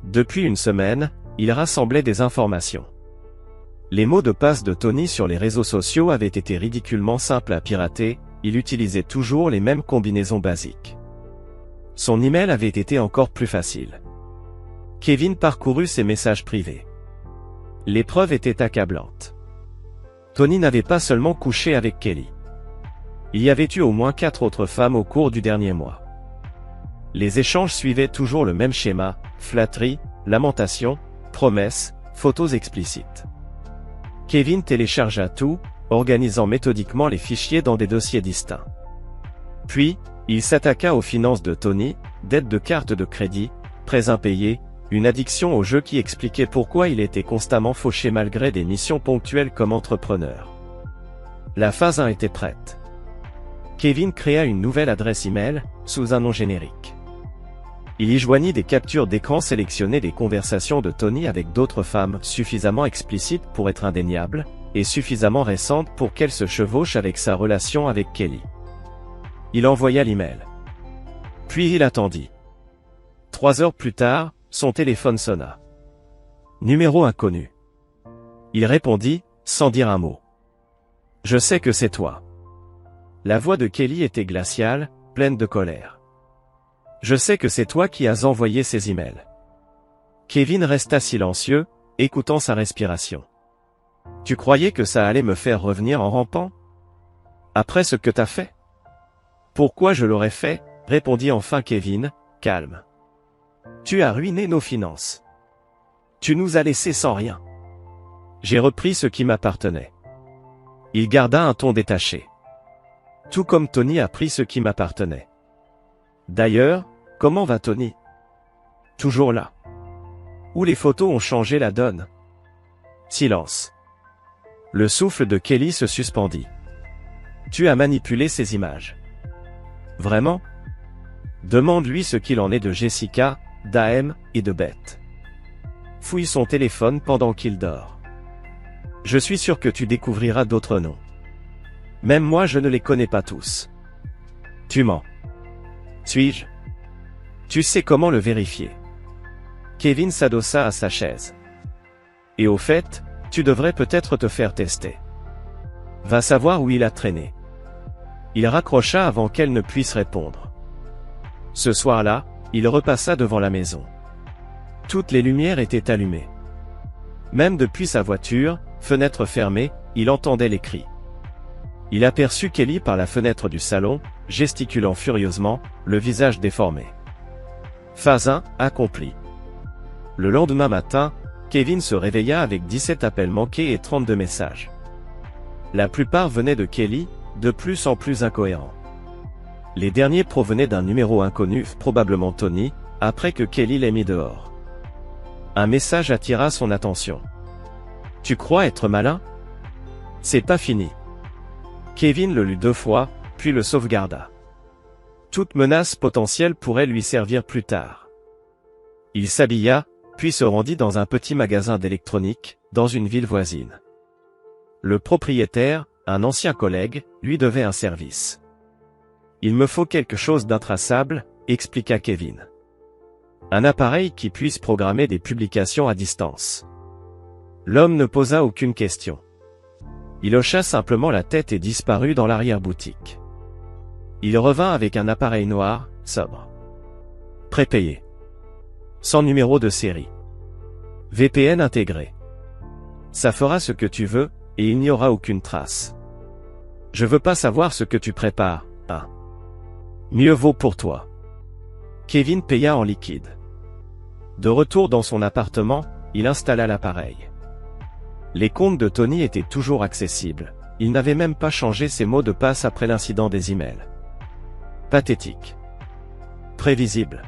Depuis une semaine, il rassemblait des informations. Les mots de passe de Tony sur les réseaux sociaux avaient été ridiculement simples à pirater, il utilisait toujours les mêmes combinaisons basiques. Son email avait été encore plus facile. Kevin parcourut ses messages privés. L'épreuve était accablante. Tony n'avait pas seulement couché avec Kelly. Il y avait eu au moins 4 autres femmes au cours du dernier mois. Les échanges suivaient toujours le même schéma, flatterie, lamentation, promesses, photos explicites. Kevin téléchargea tout, organisant méthodiquement les fichiers dans des dossiers distincts. Puis, il s'attaqua aux finances de Tony, dettes de cartes de crédit, prêts impayés, une addiction au jeu qui expliquait pourquoi il était constamment fauché malgré des missions ponctuelles comme entrepreneur. La phase 1 était prête. Kevin créa une nouvelle adresse email, sous un nom générique. Il y joignit des captures d'écran sélectionnées des conversations de Tony avec d'autres femmes suffisamment explicites pour être indéniables, et suffisamment récentes pour qu'elle se chevauche avec sa relation avec Kelly. Il envoya l'email. Puis il attendit. 3 heures plus tard, son téléphone sonna. Numéro inconnu. Il répondit, sans dire un mot. « Je sais que c'est toi. » La voix de Kelly était glaciale, pleine de colère. « Je sais que c'est toi qui as envoyé ces emails. » Kevin resta silencieux, écoutant sa respiration. « Tu croyais que ça allait me faire revenir en rampant? Après ce que t'as fait? » « Pourquoi je l'aurais fait? » répondit enfin Kevin, calme. « Tu as ruiné nos finances. Tu nous as laissés sans rien. J'ai repris ce qui m'appartenait. » Il garda un ton détaché. « Tout comme Tony a pris ce qui m'appartenait. D'ailleurs, comment va Tony? Toujours là. Où les photos ont changé la donne. » Silence. Le souffle de Kelly se suspendit. « Tu as manipulé ces images. Vraiment? Demande-lui ce qu'il en est de Jessica, d'Ahem et de Beth. Fouille son téléphone pendant qu'il dort. Je suis sûr que tu découvriras d'autres noms. Même moi je ne les connais pas tous. Tu mens. Suis-je? Tu sais comment le vérifier. » Kevin s'adossa à sa chaise. « Et au fait, tu devrais peut-être te faire tester. Va savoir où il a traîné. » Il raccrocha avant qu'elle ne puisse répondre. Ce soir-là, il repassa devant la maison. Toutes les lumières étaient allumées. Même depuis sa voiture, fenêtre fermée, il entendait les cris. Il aperçut Kelly par la fenêtre du salon, gesticulant furieusement, le visage déformé. Phase 1, accomplie. Le lendemain matin, Kevin se réveilla avec 17 appels manqués et 32 messages. La plupart venaient de Kelly, de plus en plus incohérents. Les derniers provenaient d'un numéro inconnu, probablement Tony, après que Kelly l'ait mis dehors. Un message attira son attention. « Tu crois être malin? C'est pas fini. Kevin le lut 2 fois, puis le sauvegarda. Toute menace potentielle pourrait lui servir plus tard. Il s'habilla, puis se rendit dans un petit magasin d'électronique, dans une ville voisine. Le propriétaire, un ancien collègue, lui devait un service. « Il me faut quelque chose d'intraçable », expliqua Kevin. « Un appareil qui puisse programmer des publications à distance. » L'homme ne posa aucune question. Il hocha simplement la tête et disparut dans l'arrière-boutique. Il revint avec un appareil noir, sobre. Prépayé. Sans numéro de série. VPN intégré. Ça fera ce que tu veux, et il n'y aura aucune trace. Je veux pas savoir ce que tu prépares, hein. Mieux vaut pour toi. Kevin paya en liquide. De retour dans son appartement, il installa l'appareil. Les comptes de Tony étaient toujours accessibles. Il n'avait même pas changé ses mots de passe après l'incident des emails. Pathétique. Prévisible.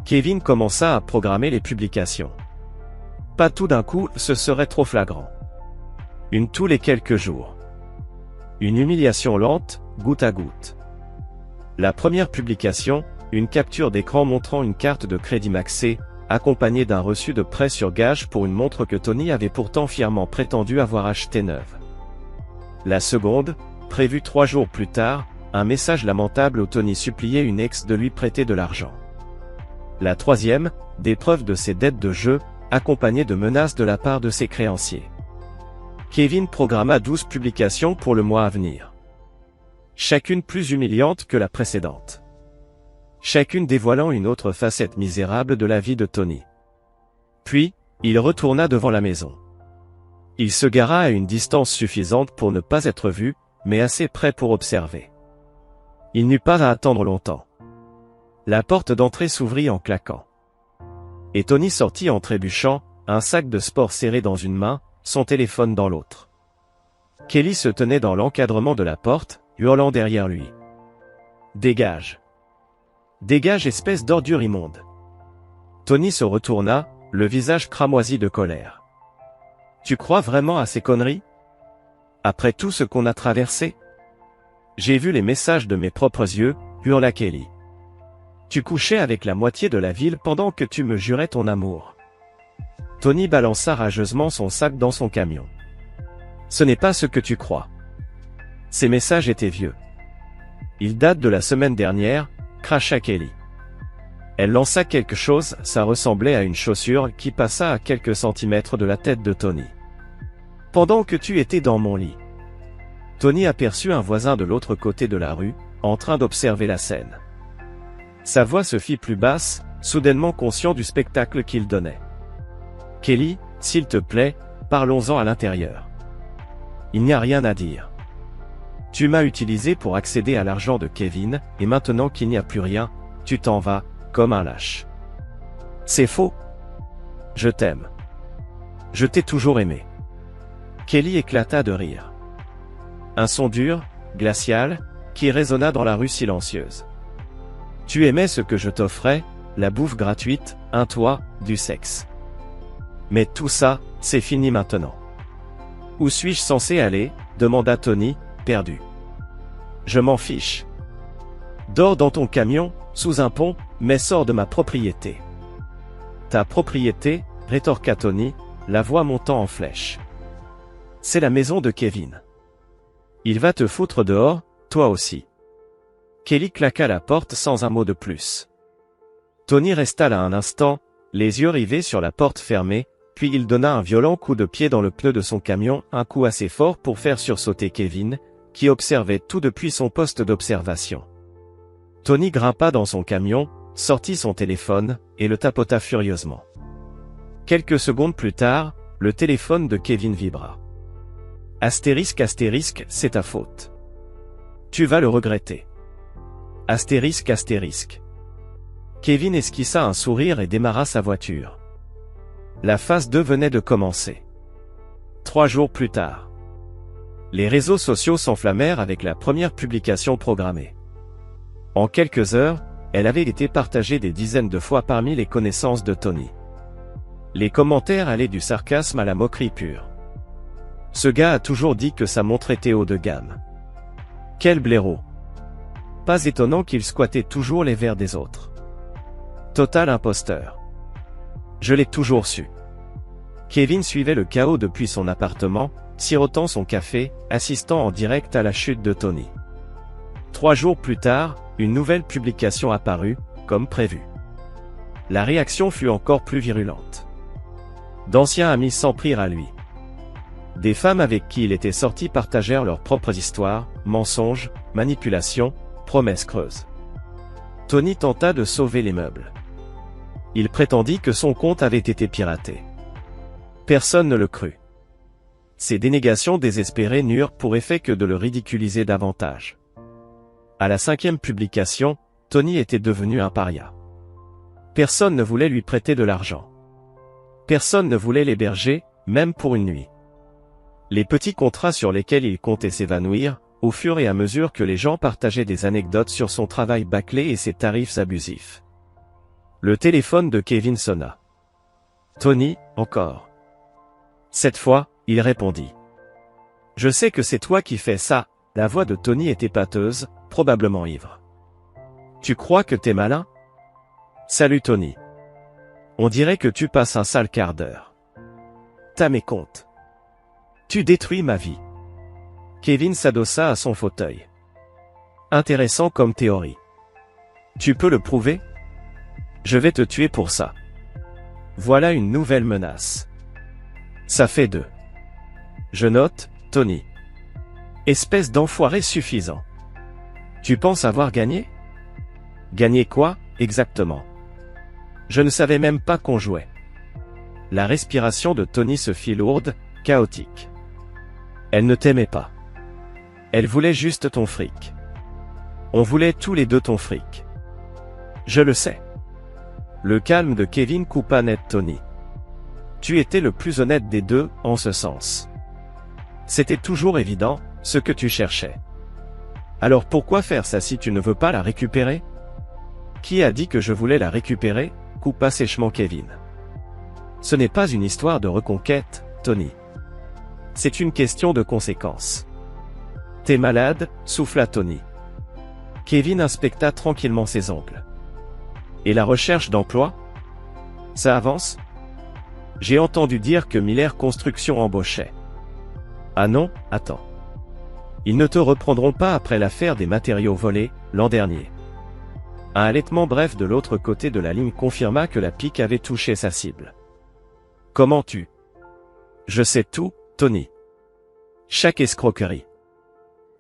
Kevin commença à programmer les publications. Pas tout d'un coup, ce serait trop flagrant. Une tous les quelques jours. Une humiliation lente, goutte à goutte. La première publication, une capture d'écran montrant une carte de crédit maxée, accompagnée d'un reçu de prêt sur gage pour une montre que Tony avait pourtant fièrement prétendu avoir achetée neuve. La seconde, prévue 3 jours plus tard, un message lamentable où Tony suppliait une ex de lui prêter de l'argent. La troisième, des preuves de ses dettes de jeu, accompagnées de menaces de la part de ses créanciers. Kevin programma 12 publications pour le mois à venir. Chacune plus humiliante que la précédente. Chacune dévoilant une autre facette misérable de la vie de Tony. Puis, il retourna devant la maison. Il se gara à une distance suffisante pour ne pas être vu, mais assez près pour observer. Il n'eut pas à attendre longtemps. La porte d'entrée s'ouvrit en claquant. Et Tony sortit en trébuchant, un sac de sport serré dans une main, son téléphone dans l'autre. Kelly se tenait dans l'encadrement de la porte, hurlant derrière lui. « Dégage ! Dégage, espèce d'ordure immonde !» Tony se retourna, le visage cramoisi de colère. « Tu crois vraiment à ces conneries? Après tout ce qu'on a traversé? J'ai vu les messages de mes propres yeux, hurla Kelly. Tu couchais avec la moitié de la ville pendant que tu me jurais ton amour. » Tony balança rageusement son sac dans son camion. « Ce n'est pas ce que tu crois. Ces messages étaient vieux. Ils datent de la semaine dernière, cracha Kelly. Elle lança quelque chose, ça ressemblait à une chaussure qui passa à quelques centimètres de la tête de Tony. Pendant que tu étais dans mon lit. Tony aperçut un voisin de l'autre côté de la rue, en train d'observer la scène. Sa voix se fit plus basse, soudainement conscient du spectacle qu'il donnait. « Kelly, s'il te plaît, parlons-en à l'intérieur. Il n'y a rien à dire. Tu m'as utilisé pour accéder à l'argent de Kevin, et maintenant qu'il n'y a plus rien, tu t'en vas, comme un lâche. C'est faux. Je t'aime. Je t'ai toujours aimé. » Kelly éclata de rire. Un son dur, glacial, qui résonna dans la rue silencieuse. Tu aimais ce que je t'offrais, la bouffe gratuite, un toit, du sexe. Mais tout ça, c'est fini maintenant. Où suis-je censé aller? Demanda Tony, perdu. Je m'en fiche. Dors dans ton camion, sous un pont, mais sors de ma propriété. Ta propriété? Rétorqua Tony, la voix montant en flèche. C'est la maison de Kevin. Il va te foutre dehors, toi aussi. Kelly claqua la porte sans un mot de plus. Tony resta là un instant, les yeux rivés sur la porte fermée, puis il donna un violent coup de pied dans le pneu de son camion, un coup assez fort pour faire sursauter Kevin, qui observait tout depuis son poste d'observation. Tony grimpa dans son camion, sortit son téléphone, et le tapota furieusement. Quelques secondes plus tard, le téléphone de Kevin vibra. Astérisque astérisque, c'est ta faute. Tu vas le regretter. Astérisque astérisque. Kevin esquissa un sourire et démarra sa voiture. La phase 2 venait de commencer. 3 jours plus tard. Les réseaux sociaux s'enflammèrent avec la première publication programmée. En quelques heures, elle avait été partagée des dizaines de fois parmi les connaissances de Tony. Les commentaires allaient du sarcasme à la moquerie pure. Ce gars a toujours dit que sa montre était haut de gamme. Quel blaireau! Pas étonnant qu'il squattait toujours les verres des autres. Total imposteur. Je l'ai toujours su. Kevin suivait le chaos depuis son appartement, sirotant son café, assistant en direct à la chute de Tony. 3 jours plus tard, une nouvelle publication apparut, comme prévu. La réaction fut encore plus virulente. D'anciens amis s'en prirent à lui. Des femmes avec qui il était sorti partagèrent leurs propres histoires, mensonges, manipulations, promesses creuses. Tony tenta de sauver les meubles. Il prétendit que son compte avait été piraté. Personne ne le crut. Ces dénégations désespérées n'eurent pour effet que de le ridiculiser davantage. À la 5e publication, Tony était devenu un paria. Personne ne voulait lui prêter de l'argent. Personne ne voulait l'héberger, même pour une nuit. Les petits contrats sur lesquels il comptait s'évanouir, au fur et à mesure que les gens partageaient des anecdotes sur son travail bâclé et ses tarifs abusifs. Le téléphone de Kevin sonna. Tony, encore. Cette fois, il répondit. Je sais que c'est toi qui fais ça. La voix de Tony était pâteuse, probablement ivre. Tu crois que t'es malin? Salut Tony. On dirait que tu passes un sale quart d'heure. T'as mes comptes. Tu détruis ma vie. Kevin s'adossa à son fauteuil. Intéressant comme théorie. Tu peux le prouver? Je vais te tuer pour ça. Voilà une nouvelle menace. Ça fait 2. Je note, Tony. Espèce d'enfoiré suffisant. Tu penses avoir gagné? Gagné quoi, exactement? Je ne savais même pas qu'on jouait. La respiration de Tony se fit lourde, chaotique. Elle ne t'aimait pas. Elle voulait juste ton fric. On voulait tous les deux ton fric. Je le sais. Le calme de Kevin coupa net Tony. Tu étais le plus honnête des deux, en ce sens. C'était toujours évident, ce que tu cherchais. Alors pourquoi faire ça si tu ne veux pas la récupérer? Qui a dit que je voulais la récupérer? Coupa sèchement Kevin. Ce n'est pas une histoire de reconquête, Tony. C'est une question de conséquences. T'es malade, souffla Tony. Kevin inspecta tranquillement ses ongles. Et la recherche d'emploi? Ça avance? J'ai entendu dire que Miller Construction embauchait. Ah non, attends. Ils ne te reprendront pas après l'affaire des matériaux volés, l'an dernier. Un halètement bref de l'autre côté de la ligne confirma que la pique avait touché sa cible. Comment tu? Je sais tout, Tony. Chaque escroquerie.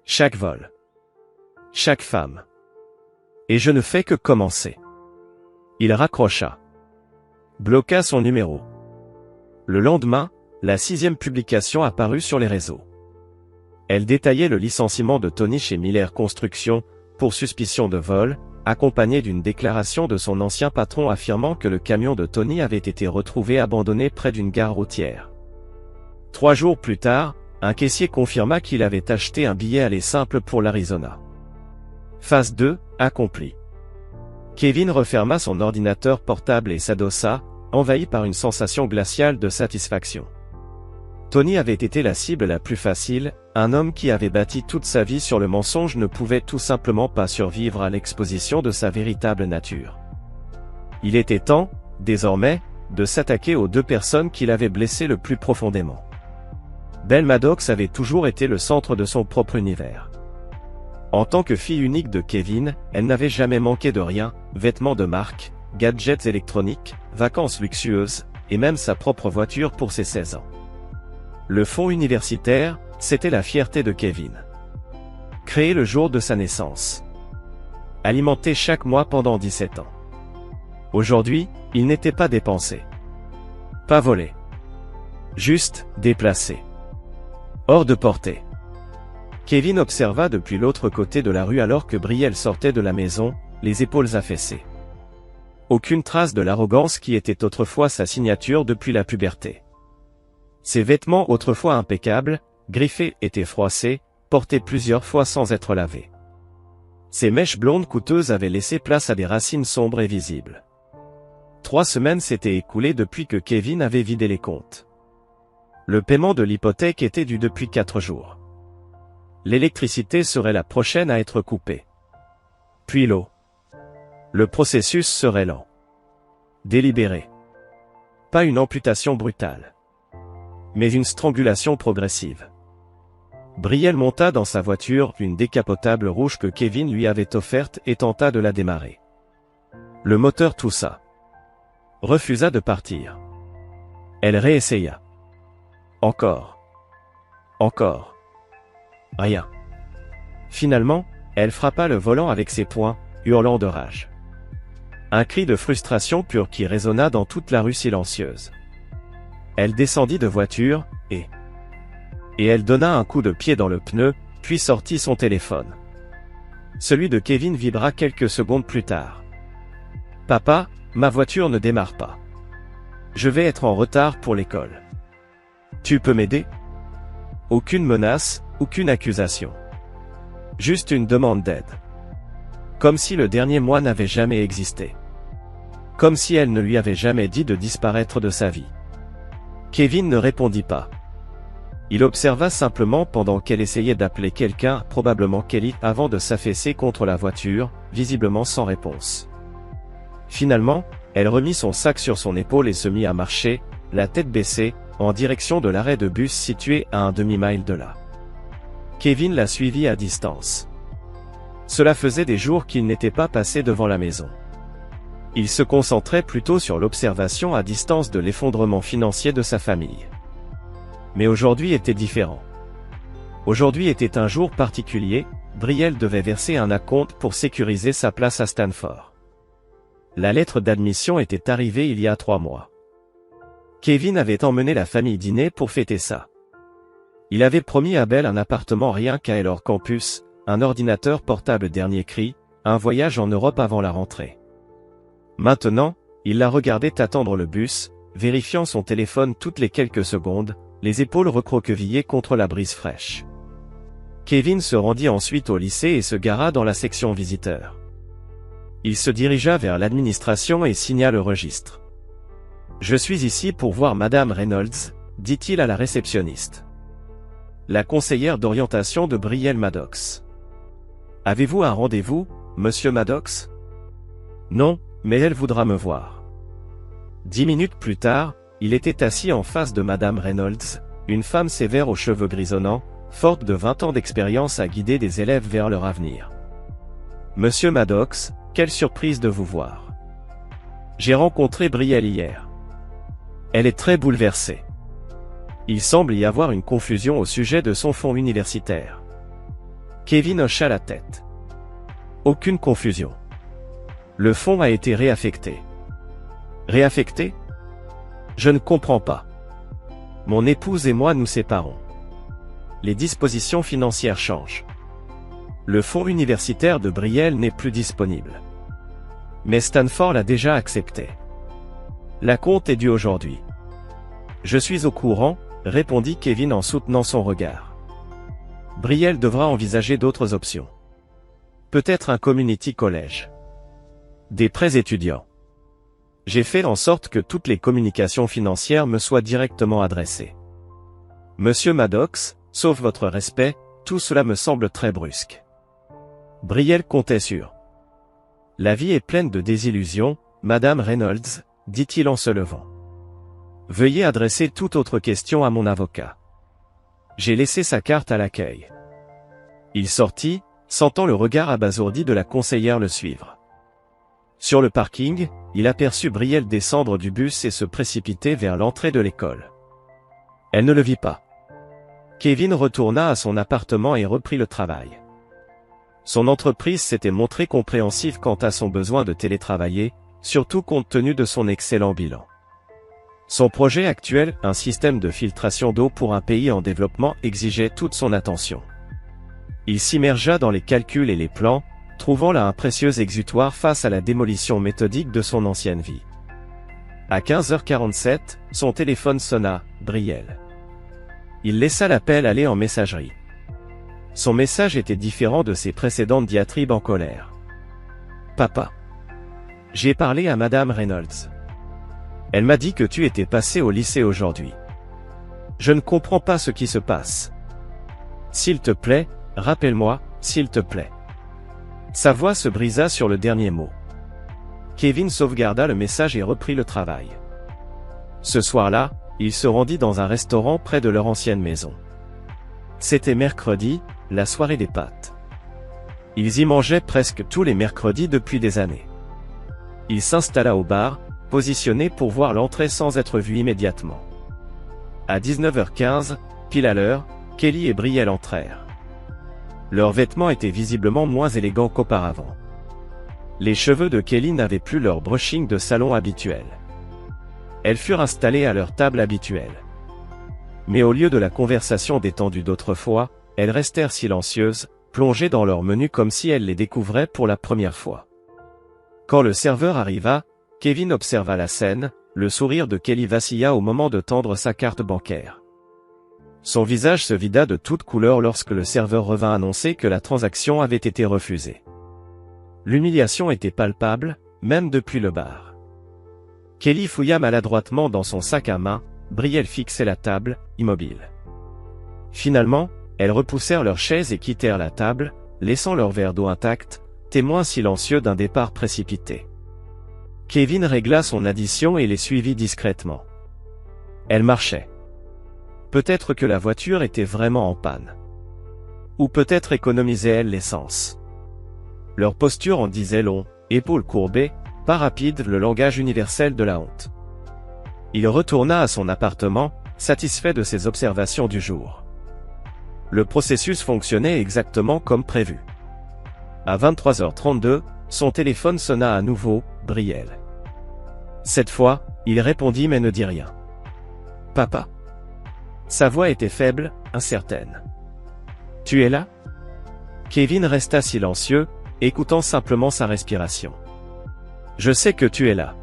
Chaque vol. Chaque femme. Et je ne fais que commencer. Il raccrocha. Bloqua son numéro. Le lendemain, la 6e publication apparut sur les réseaux. Elle détaillait le licenciement de Tony chez Miller Construction, pour suspicion de vol, accompagné d'une déclaration de son ancien patron affirmant que le camion de Tony avait été retrouvé abandonné près d'une gare routière. 3 jours plus tard, un caissier confirma qu'il avait acheté un billet aller simple pour l'Arizona. Phase 2, accomplie. Kevin referma son ordinateur portable et s'adossa, envahi par une sensation glaciale de satisfaction. Tony avait été la cible la plus facile, un homme qui avait bâti toute sa vie sur le mensonge ne pouvait tout simplement pas survivre à l'exposition de sa véritable nature. Il était temps, désormais, de s'attaquer aux 2 personnes qui l'avaient blessé le plus profondément. Belle Maddox avait toujours été le centre de son propre univers. En tant que fille unique de Kevin, elle n'avait jamais manqué de rien, vêtements de marque, gadgets électroniques, vacances luxueuses, et même sa propre voiture pour ses 16 ans. Le fonds universitaire, c'était la fierté de Kevin. Créé le jour de sa naissance. Alimenté chaque mois pendant 17 ans. Aujourd'hui, il n'était pas dépensé. Pas volé. Juste, déplacé. Hors de portée. Kevin observa depuis l'autre côté de la rue alors que Brielle sortait de la maison, les épaules affaissées. Aucune trace de l'arrogance qui était autrefois sa signature depuis la puberté. Ses vêtements autrefois impeccables, griffés, étaient froissés, portés plusieurs fois sans être lavés. Ses mèches blondes coûteuses avaient laissé place à des racines sombres et visibles. 3 semaines s'étaient écoulées depuis que Kevin avait vidé les comptes. Le paiement de l'hypothèque était dû depuis 4 jours. l'électricité serait la prochaine à être coupée. Puis l'eau. Le processus serait lent. Délibéré. Pas une amputation brutale. Mais une strangulation progressive. Brielle monta dans sa voiture, une décapotable rouge que Kevin lui avait offerte et tenta de la démarrer. Le moteur toussa. Refusa de partir. Elle réessaya. Encore. Encore. Rien. Finalement, elle frappa le volant avec ses poings, hurlant de rage. Un cri de frustration pure qui résonna dans toute la rue silencieuse. Elle descendit de voiture, et elle donna un coup de pied dans le pneu, puis sortit son téléphone. Celui de Kevin vibra quelques secondes plus tard. « Papa, ma voiture ne démarre pas. Je vais être en retard pour l'école. Tu peux m'aider ? » Aucune menace, aucune accusation. Juste une demande d'aide. Comme si le dernier mois n'avait jamais existé. Comme si elle ne lui avait jamais dit de disparaître de sa vie. Kevin ne répondit pas. Il observa simplement pendant qu'elle essayait d'appeler quelqu'un, probablement Kelly, avant de s'affaisser contre la voiture, visiblement sans réponse. Finalement, elle remit son sac sur son épaule et se mit à marcher, la tête baissée, en direction de l'arrêt de bus situé à un demi-mile de là. Kevin la suivit à distance. Cela faisait des jours qu'il n'était pas passé devant la maison. Il se concentrait plutôt sur l'observation à distance de l'effondrement financier de sa famille. Mais aujourd'hui était différent. Aujourd'hui était un jour particulier, Brielle devait verser un acompte pour sécuriser sa place à Stanford. La lettre d'admission était arrivée il y a 3 mois. Kevin avait emmené la famille dîner pour fêter ça. Il avait promis à Belle un appartement rien qu'à leur campus, un ordinateur portable dernier cri, un voyage en Europe avant la rentrée. Maintenant, il la regardait attendre le bus, vérifiant son téléphone toutes les quelques secondes, les épaules recroquevillées contre la brise fraîche. Kevin se rendit ensuite au lycée et se gara dans la section visiteurs. Il se dirigea vers l'administration et signa le registre. « Je suis ici pour voir Madame Reynolds », dit-il à la réceptionniste. La conseillère d'orientation de Brielle Maddox. « Avez-vous un rendez-vous, Monsieur Maddox ?»« Non, mais elle voudra me voir. » 10 minutes plus tard, il était assis en face de Madame Reynolds, une femme sévère aux cheveux grisonnants, forte de 20 ans d'expérience à guider des élèves vers leur avenir. « Monsieur Maddox, quelle surprise de vous voir. J'ai rencontré Brielle hier. Elle est très bouleversée. Il semble y avoir une confusion au sujet de son fonds universitaire. » Kevin hocha la tête. Aucune confusion. Le fonds a été réaffecté. Réaffecté ? Je ne comprends pas. Mon épouse et moi nous séparons. Les dispositions financières changent. Le fonds universitaire de Brielle n'est plus disponible. Mais Stanford l'a déjà accepté. L'acompte est dû aujourd'hui. Je suis au courant, répondit Kevin en soutenant son regard. Brielle devra envisager d'autres options. Peut-être un community college. Des prêts étudiants. J'ai fait en sorte que toutes les communications financières me soient directement adressées. Monsieur Maddox, sauf votre respect, tout cela me semble très brusque. Brielle comptait sur. La vie est pleine de désillusions, Madame Reynolds, dit-il en se levant. Veuillez adresser toute autre question à mon avocat. J'ai laissé sa carte à l'accueil. Il sortit, sentant le regard abasourdi de la conseillère le suivre. Sur le parking, il aperçut Brielle descendre du bus et se précipiter vers l'entrée de l'école. Elle ne le vit pas. Kevin retourna à son appartement et reprit le travail. Son entreprise s'était montrée compréhensive quant à son besoin de télétravailler, surtout compte tenu de son excellent bilan. Son projet actuel, un système de filtration d'eau pour un pays en développement, exigeait toute son attention. Il s'immergea dans les calculs et les plans, trouvant là un précieux exutoire face à la démolition méthodique de son ancienne vie. À 15h47, son téléphone sonna, Brielle. Il laissa l'appel aller en messagerie. Son message était différent de ses précédentes diatribes en colère. « Papa. J'ai parlé à Madame Reynolds. Elle m'a dit que tu étais passé au lycée aujourd'hui. Je ne comprends pas ce qui se passe. S'il te plaît, Rappelle-moi, s'il te plaît. Sa voix se brisa sur le dernier mot. Kevin sauvegarda le message et reprit le travail. Ce soir-là, il se rendit dans un restaurant près de leur ancienne maison. C'était mercredi, la soirée des pâtes. Ils y mangeaient presque tous les mercredis depuis des années. Il s'installa au bar, positionné pour voir l'entrée sans être vu immédiatement. À 19h15, pile à l'heure, Kelly et Brielle entrèrent. Leurs vêtements étaient visiblement moins élégants qu'auparavant. Les cheveux de Kelly n'avaient plus leur brushing de salon habituel. Elles furent installées à leur table habituelle. Mais au lieu de la conversation détendue d'autrefois, elles restèrent silencieuses, plongées dans leur menu comme si elles les découvraient pour la première fois. Quand le serveur arriva, Kevin observa la scène, le sourire de Kelly vacilla au moment de tendre sa carte bancaire. Son visage se vida de toutes couleurs lorsque le serveur revint annoncer que la transaction avait été refusée. L'humiliation était palpable, même depuis le bar. Kelly fouilla maladroitement dans son sac à main, Brielle fixait la table, immobile. Finalement, elles repoussèrent leurs chaises et quittèrent la table, laissant leur verre d'eau intact, témoin silencieux d'un départ précipité. Kevin régla son addition et les suivit discrètement. Elle marchait. Peut-être que la voiture était vraiment en panne. Ou peut-être économisait-elle l'essence. Leur posture en disait long, épaules courbées, pas rapide, le langage universel de la honte. Il retourna à son appartement, satisfait de ses observations du jour. Le processus fonctionnait exactement comme prévu. À 23h32, son téléphone sonna à nouveau, Brielle. Cette fois, il répondit mais ne dit rien. « Papa ?» Sa voix était faible, incertaine. « Tu es là ?» Kevin resta silencieux, écoutant simplement sa respiration. « Je sais que tu es là.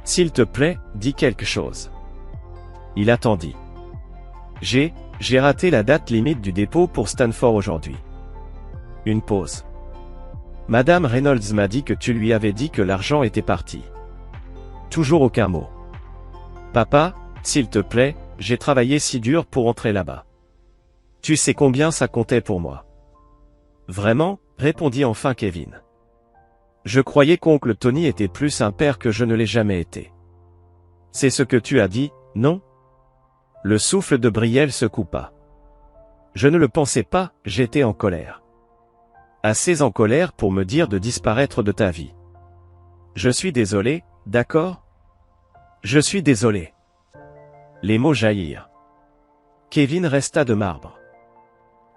S'il te plaît, dis quelque chose. » Il attendit. « J'ai raté la date limite du dépôt pour Stanford aujourd'hui. » Une pause. « Madame Reynolds m'a dit que tu lui avais dit que l'argent était parti. » Toujours aucun mot. « Papa, s'il te plaît, j'ai travaillé si dur pour entrer là-bas. Tu sais combien ça comptait pour moi. » Vraiment, répondit enfin Kevin. Je croyais qu'oncle Tony était plus un père que je ne l'ai jamais été. C'est ce que tu as dit, non? Le souffle de Brielle se coupa. Je ne le pensais pas, j'étais en colère. Assez en colère pour me dire de disparaître de ta vie. Je suis désolé, d'accord? Je suis désolé. Les mots jaillirent. Kevin resta de marbre.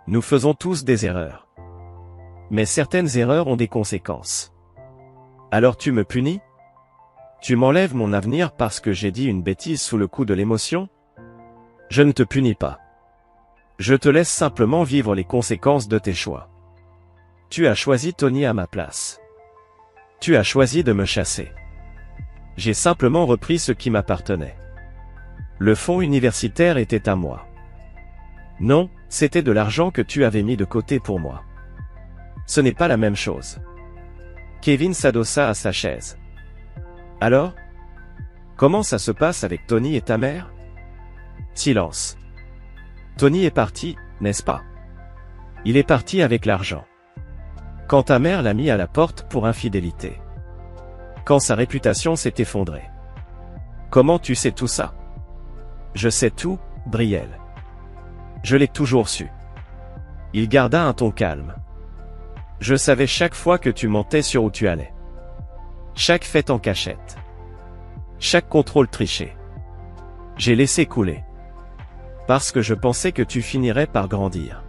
Nous faisons tous des erreurs. Mais certaines erreurs ont des conséquences. Alors tu me punis? Tu m'enlèves mon avenir parce que j'ai dit une bêtise sous le coup de l'émotion? Je ne te punis pas. Je te laisse simplement vivre les conséquences de tes choix. Tu as choisi Tony à ma place. Tu as choisi de me chasser. J'ai simplement repris ce qui m'appartenait. Le fonds universitaire était à moi. Non, c'était de l'argent que tu avais mis de côté pour moi. Ce n'est pas la même chose. Kevin s'adossa à sa chaise. Alors? Comment ça se passe avec Tony et ta mère? Silence. Tony est parti, n'est-ce pas? Il est parti avec l'argent. Quand ta mère l'a mis à la porte pour infidélité. Quand sa réputation s'est effondrée. Comment tu sais tout ça? Je sais tout, Brielle. Je l'ai toujours su. Il garda un ton calme. Je savais chaque fois que tu mentais sur où tu allais. Chaque fête en cachette. Chaque contrôle triché. J'ai laissé couler. Parce que je pensais que tu finirais par grandir.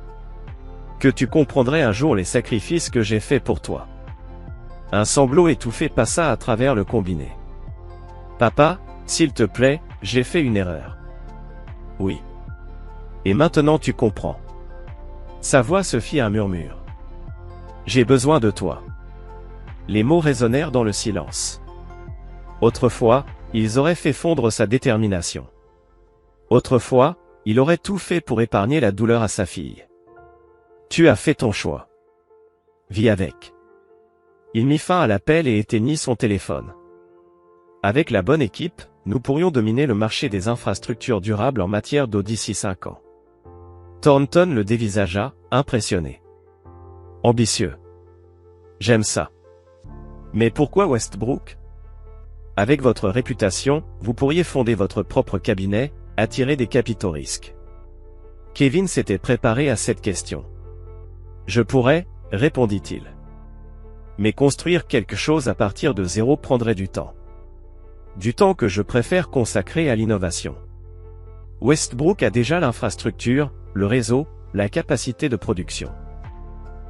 Que tu comprendrais un jour les sacrifices que j'ai faits pour toi. Un sanglot étouffé passa à travers le combiné. Papa, s'il te plaît, j'ai fait une erreur. Oui. Et maintenant tu comprends. Sa voix se fit un murmure. J'ai besoin de toi. Les mots résonnèrent dans le silence. Autrefois, ils auraient fait fondre sa détermination. Autrefois, il aurait tout fait pour épargner la douleur à sa fille. Tu as fait ton choix. Vis avec. Il mit fin à l'appel et éteignit son téléphone. Avec la bonne équipe, nous pourrions dominer le marché des infrastructures durables en matière d'eau d'ici 5 ans. Thornton le dévisagea, impressionné. Ambitieux. J'aime ça. Mais pourquoi Westbrook? Avec votre réputation, vous pourriez fonder votre propre cabinet, attirer des capitaux risques. Kevin s'était préparé à cette question. Je pourrais, répondit-il. Mais construire quelque chose à partir de zéro prendrait du temps. Du temps que je préfère consacrer à l'innovation. Westbrook a déjà l'infrastructure, le réseau, la capacité de production.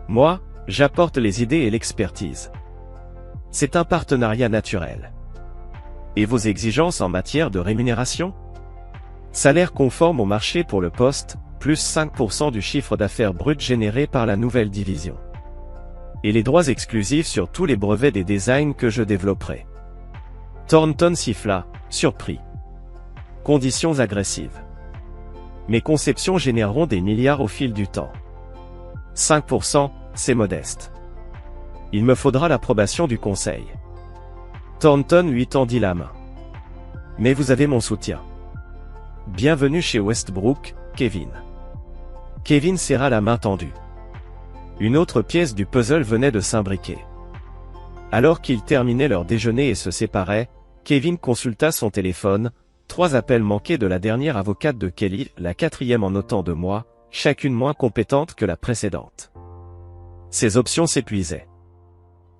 Moi, j'apporte les idées et l'expertise. C'est un partenariat naturel. Et vos exigences en matière de rémunération? Salaire conforme au marché pour le poste, plus 5% du chiffre d'affaires brut généré par la nouvelle division. Et les droits exclusifs sur tous les brevets des designs que je développerai. Thornton siffla, surpris. Conditions agressives. Mes conceptions généreront des milliards au fil du temps. 5%, c'est modeste. Il me faudra l'approbation du conseil. Thornton lui tendit la main. Mais vous avez mon soutien. Bienvenue chez Westbrook, Kevin. Kevin serra la main tendue. Une autre pièce du puzzle venait de s'imbriquer. Alors qu'ils terminaient leur déjeuner et se séparaient, Kevin consulta son téléphone, 3 appels manqués de la dernière avocate de Kelly, la 4e en autant de mois, chacune moins compétente que la précédente. Ses options s'épuisaient.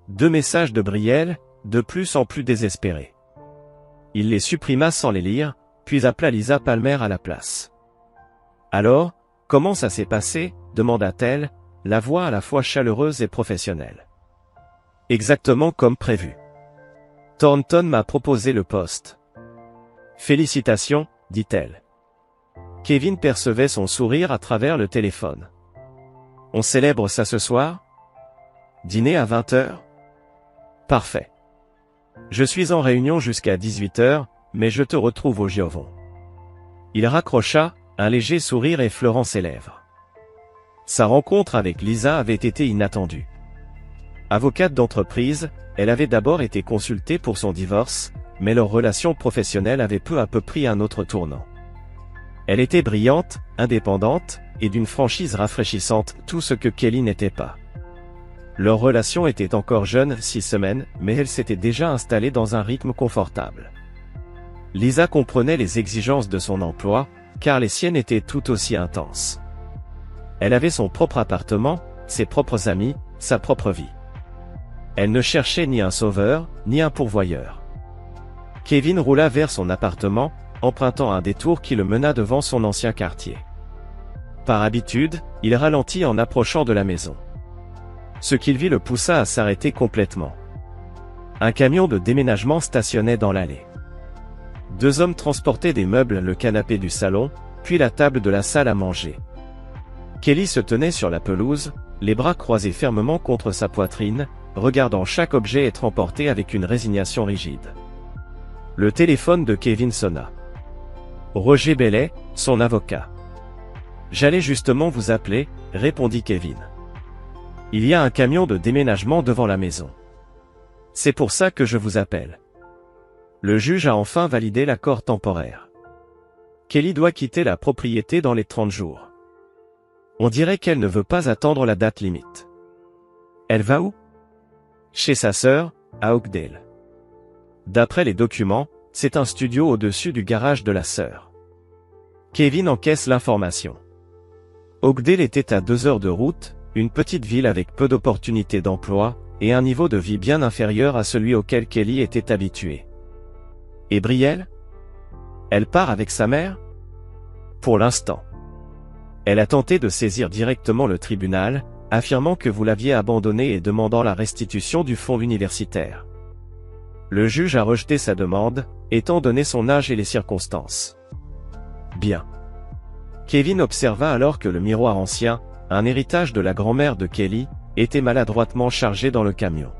2 messages de Brielle, de plus en plus désespérés. Il les supprima sans les lire, puis appela Lisa Palmer à la place. « Alors, comment ça s'est passé ?» demanda-t-elle, la voix à la fois chaleureuse et professionnelle. « Exactement comme prévu. Thornton m'a proposé le poste. »« Félicitations, dit-elle. » Kevin percevait son sourire à travers le téléphone. « On célèbre ça ce soir ? Dîner à 20h ? Parfait. Je suis en réunion jusqu'à 18h, mais je te retrouve au Giovon. » Il raccrocha, un léger sourire effleurant ses lèvres. Sa rencontre avec Lisa avait été inattendue. Avocate d'entreprise, elle avait d'abord été consultée pour son divorce, mais leur relation professionnelle avait peu à peu pris un autre tournant. Elle était brillante, indépendante, et d'une franchise rafraîchissante, tout ce que Kelly n'était pas. Leur relation était encore jeune, 6 semaines, mais elle s'était déjà installée dans un rythme confortable. Lisa comprenait les exigences de son emploi, car les siennes étaient tout aussi intenses. Elle avait son propre appartement, ses propres amis, sa propre vie. Elle ne cherchait ni un sauveur, ni un pourvoyeur. Kevin roula vers son appartement, empruntant un détour qui le mena devant son ancien quartier. Par habitude, il ralentit en approchant de la maison. Ce qu'il vit le poussa à s'arrêter complètement. Un camion de déménagement stationnait dans l'allée. 2 hommes transportaient des meubles, le canapé du salon, puis la table de la salle à manger. Kelly se tenait sur la pelouse, les bras croisés fermement contre sa poitrine, regardant chaque objet être emporté avec une résignation rigide. Le téléphone de Kevin sonna. Roger Bellet, son avocat. « J'allais justement vous appeler, » répondit Kevin. « Il y a un camion de déménagement devant la maison. C'est pour ça que je vous appelle. » Le juge a enfin validé l'accord temporaire. Kelly doit quitter la propriété dans les 30 jours. On dirait qu'elle ne veut pas attendre la date limite. Elle va où? Chez sa sœur, à Oakdale. D'après les documents, c'est un studio au-dessus du garage de la sœur. Kevin encaisse l'information. Oakdale était à 2 heures de route, une petite ville avec peu d'opportunités d'emploi, et un niveau de vie bien inférieur à celui auquel Kelly était habituée. Et Brielle? Elle part avec sa mère? Pour l'instant. Elle a tenté de saisir directement le tribunal, affirmant que vous l'aviez abandonnée et demandant la restitution du fonds universitaire. Le juge a rejeté sa demande, étant donné son âge et les circonstances. Bien. Kevin observa alors que le miroir ancien, un héritage de la grand-mère de Kelly, était maladroitement chargé dans le camion.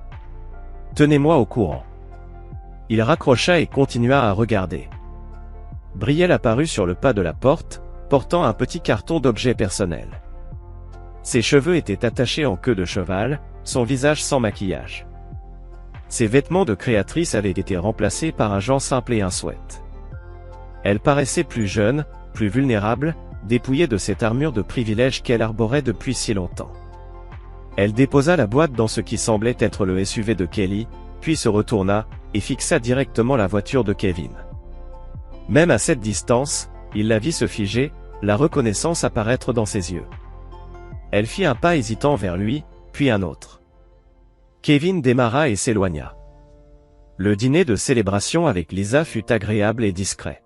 Tenez-moi au courant. Il raccrocha et continua à regarder. Brielle apparut sur le pas de la porte, portant un petit carton d'objets personnels. Ses cheveux étaient attachés en queue de cheval, son visage sans maquillage. Ses vêtements de créatrice avaient été remplacés par un jean simple et un sweat. Elle paraissait plus jeune, plus vulnérable, dépouillée de cette armure de privilège qu'elle arborait depuis si longtemps. Elle déposa la boîte dans ce qui semblait être le SUV de Kelly, puis se retourna, et fixa directement la voiture de Kevin. Même à cette distance, il la vit se figer, la reconnaissance apparaître dans ses yeux. Elle fit un pas hésitant vers lui, puis un autre. Kevin démarra et s'éloigna. Le dîner de célébration avec Lisa fut agréable et discret.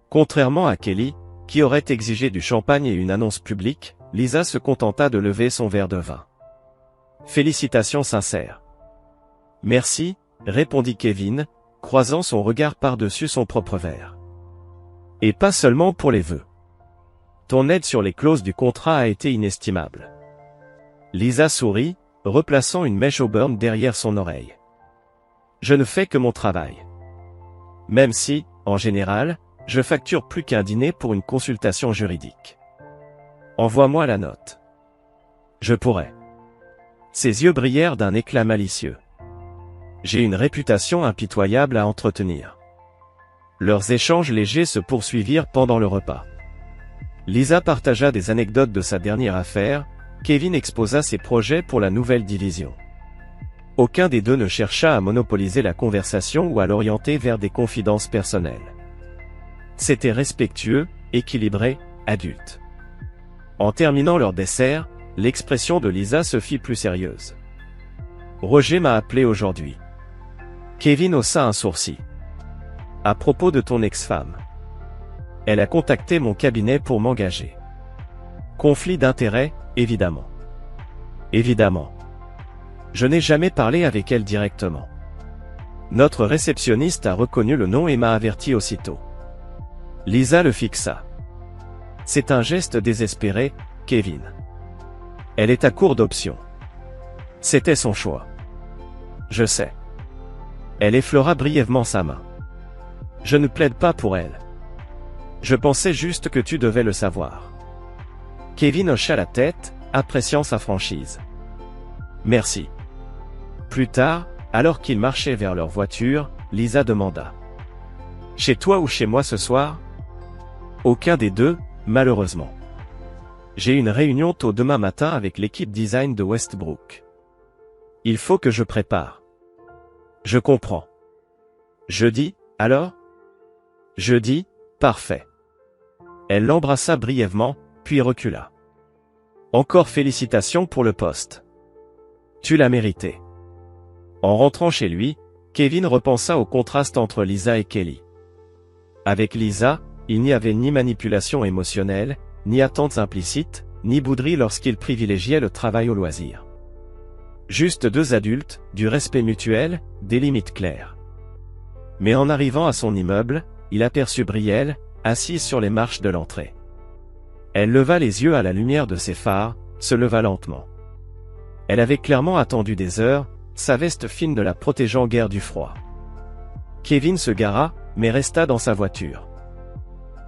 Contrairement à Kelly, qui aurait exigé du champagne et une annonce publique, Lisa se contenta de lever son verre de vin. Félicitations sincères. Merci, répondit Kevin, croisant son regard par-dessus son propre verre. Et pas seulement pour les vœux. Ton aide sur les clauses du contrat a été inestimable. Lisa sourit, replaçant une mèche Auburn derrière son oreille. Je ne fais que mon travail. Même si, en général, je facture plus qu'un dîner pour une consultation juridique. Envoie-moi la note. Je pourrais. Ses yeux brillèrent d'un éclat malicieux. J'ai une réputation impitoyable à entretenir. Leurs échanges légers se poursuivirent pendant le repas. Lisa partagea des anecdotes de sa dernière affaire, Kevin exposa ses projets pour la nouvelle division. Aucun des deux ne chercha à monopoliser la conversation ou à l'orienter vers des confidences personnelles. C'était respectueux, équilibré, adulte. En terminant leur dessert, l'expression de Lisa se fit plus sérieuse. Roger m'a appelé aujourd'hui. Kevin haussa un sourcil. À propos de ton ex-femme. Elle a contacté mon cabinet pour m'engager. Conflit d'intérêts, évidemment. Évidemment. Je n'ai jamais parlé avec elle directement. Notre réceptionniste a reconnu le nom et m'a averti aussitôt. Lisa le fixa. C'est un geste désespéré, Kevin. Elle est à court d'options. C'était son choix. Je sais. Elle effleura brièvement sa main. Je ne plaide pas pour elle. Je pensais juste que tu devais le savoir. Kevin hocha la tête, appréciant sa franchise. Merci. Plus tard, alors qu'ils marchaient vers leur voiture, Lisa demanda. Chez toi ou chez moi ce soir? Aucun des deux, malheureusement. J'ai une réunion tôt demain matin avec l'équipe design de Westbrook. Il faut que je prépare. Je comprends. Jeudi, alors? Jeudi, parfait. Elle l'embrassa brièvement, puis recula. Encore félicitations pour le poste. Tu l'as mérité. En rentrant chez lui, Kevin repensa au contraste entre Lisa et Kelly. Avec Lisa, il n'y avait ni manipulation émotionnelle, ni attentes implicites, ni bouderie lorsqu'il privilégiait le travail au loisir. Juste deux adultes, du respect mutuel, des limites claires. Mais en arrivant à son immeuble, il aperçut Brielle, assise sur les marches de l'entrée. Elle leva les yeux à la lumière de ses phares, se leva lentement. Elle avait clairement attendu des heures, sa veste fine ne la protégeant guère du froid. Kevin se gara, mais resta dans sa voiture.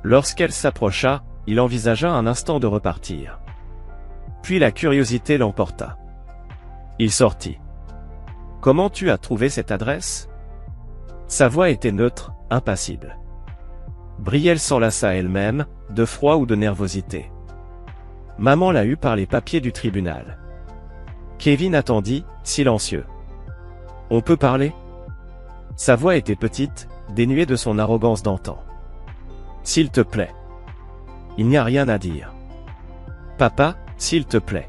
Lorsqu'elle s'approcha, il envisagea un instant de repartir. Puis la curiosité l'emporta. Il sortit. « Comment tu as trouvé cette adresse ?» Sa voix était neutre, impassible. Brielle s'enlaça elle-même, de froid ou de nervosité. Maman l'a eu par les papiers du tribunal. Kevin attendit, silencieux. « On peut parler ?» Sa voix était petite, dénuée de son arrogance d'antan. « S'il te plaît. » Il n'y a rien à dire. « Papa, s'il te plaît. »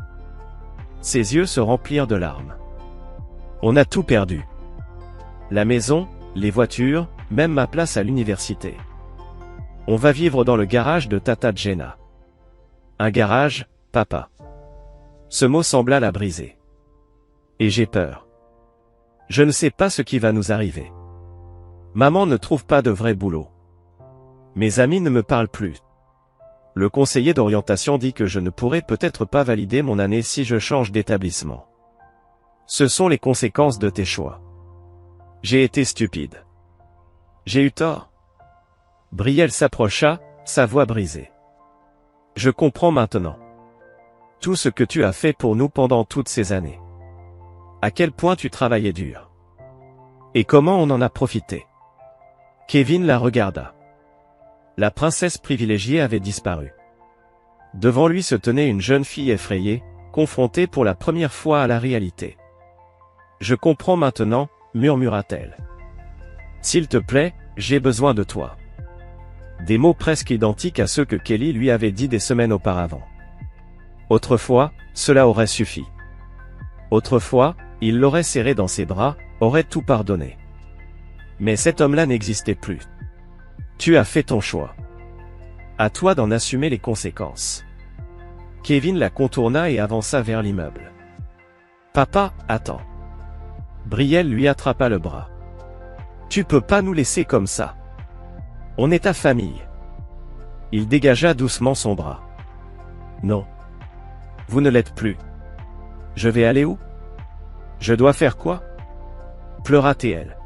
Ses yeux se remplirent de larmes. On a tout perdu. La maison, les voitures, même ma place à l'université. On va vivre dans le garage de Tata Jenna. Un garage, papa. Ce mot sembla la briser. Et j'ai peur. Je ne sais pas ce qui va nous arriver. Maman ne trouve pas de vrai boulot. Mes amis ne me parlent plus. Le conseiller d'orientation dit que je ne pourrai peut-être pas valider mon année si je change d'établissement. Ce sont les conséquences de tes choix. J'ai été stupide. J'ai eu tort. Brielle s'approcha, sa voix brisée. Je comprends maintenant. Tout ce que tu as fait pour nous pendant toutes ces années. À quel point tu travaillais dur. Et comment on en a profité. Kevin la regarda. La princesse privilégiée avait disparu. Devant lui se tenait une jeune fille effrayée, confrontée pour la première fois à la réalité. « Je comprends maintenant, » murmura-t-elle. « S'il te plaît, j'ai besoin de toi. » Des mots presque identiques à ceux que Kelly lui avait dit des semaines auparavant. Autrefois, cela aurait suffi. Autrefois, il l'aurait serré dans ses bras, aurait tout pardonné. Mais cet homme-là n'existait plus. Tu as fait ton choix. À toi d'en assumer les conséquences. Kevin la contourna et avança vers l'immeuble. Papa, attends. Brielle lui attrapa le bras. Tu peux pas nous laisser comme ça. On est ta famille. Il dégagea doucement son bras. Non. Vous ne l'êtes plus. Je vais aller où? Je dois faire quoi? Pleura-t-elle.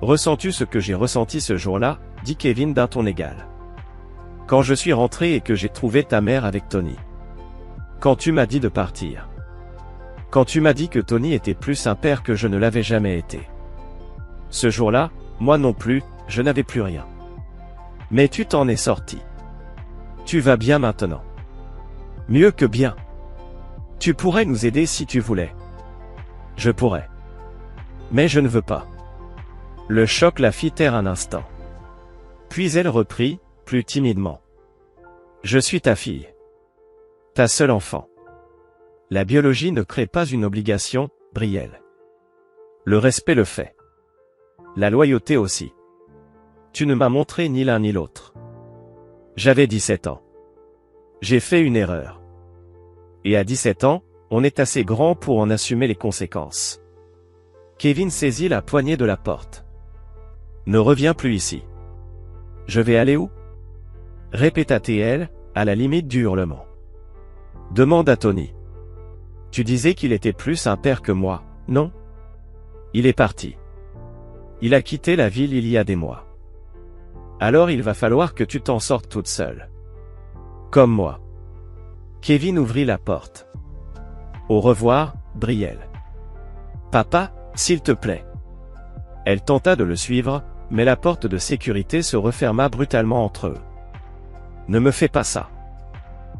Ressens-tu ce que j'ai ressenti ce jour-là, dit Kevin d'un ton égal. Quand je suis rentré et que j'ai trouvé ta mère avec Tony. Quand tu m'as dit de partir. Quand tu m'as dit que Tony était plus un père que je ne l'avais jamais été. Ce jour-là, moi non plus, je n'avais plus rien. Mais tu t'en es sorti. Tu vas bien maintenant. Mieux que bien. Tu pourrais nous aider si tu voulais. Je pourrais. Mais je ne veux pas. Le choc la fit taire un instant. Puis elle reprit, plus timidement. Je suis ta fille. Ta seule enfant. La biologie ne crée pas une obligation, Brielle. Le respect le fait. La loyauté aussi. Tu ne m'as montré ni l'un ni l'autre. J'avais 17 ans. J'ai fait une erreur. Et à 17 ans, on est assez grand pour en assumer les conséquences. Kevin saisit la poignée de la porte. Ne reviens plus ici. Je vais aller où? Répéta-t-elle, à la limite du hurlement. Demande à Tony. Tu disais qu'il était plus un père que moi, non? Il est parti. Il a quitté la ville il y a des mois. Alors il va falloir que tu t'en sortes toute seule. Comme moi. Kevin ouvrit la porte. Au revoir, Brielle. Papa, s'il te plaît. Elle tenta de le suivre, mais la porte de sécurité se referma brutalement entre eux. Ne me fais pas ça.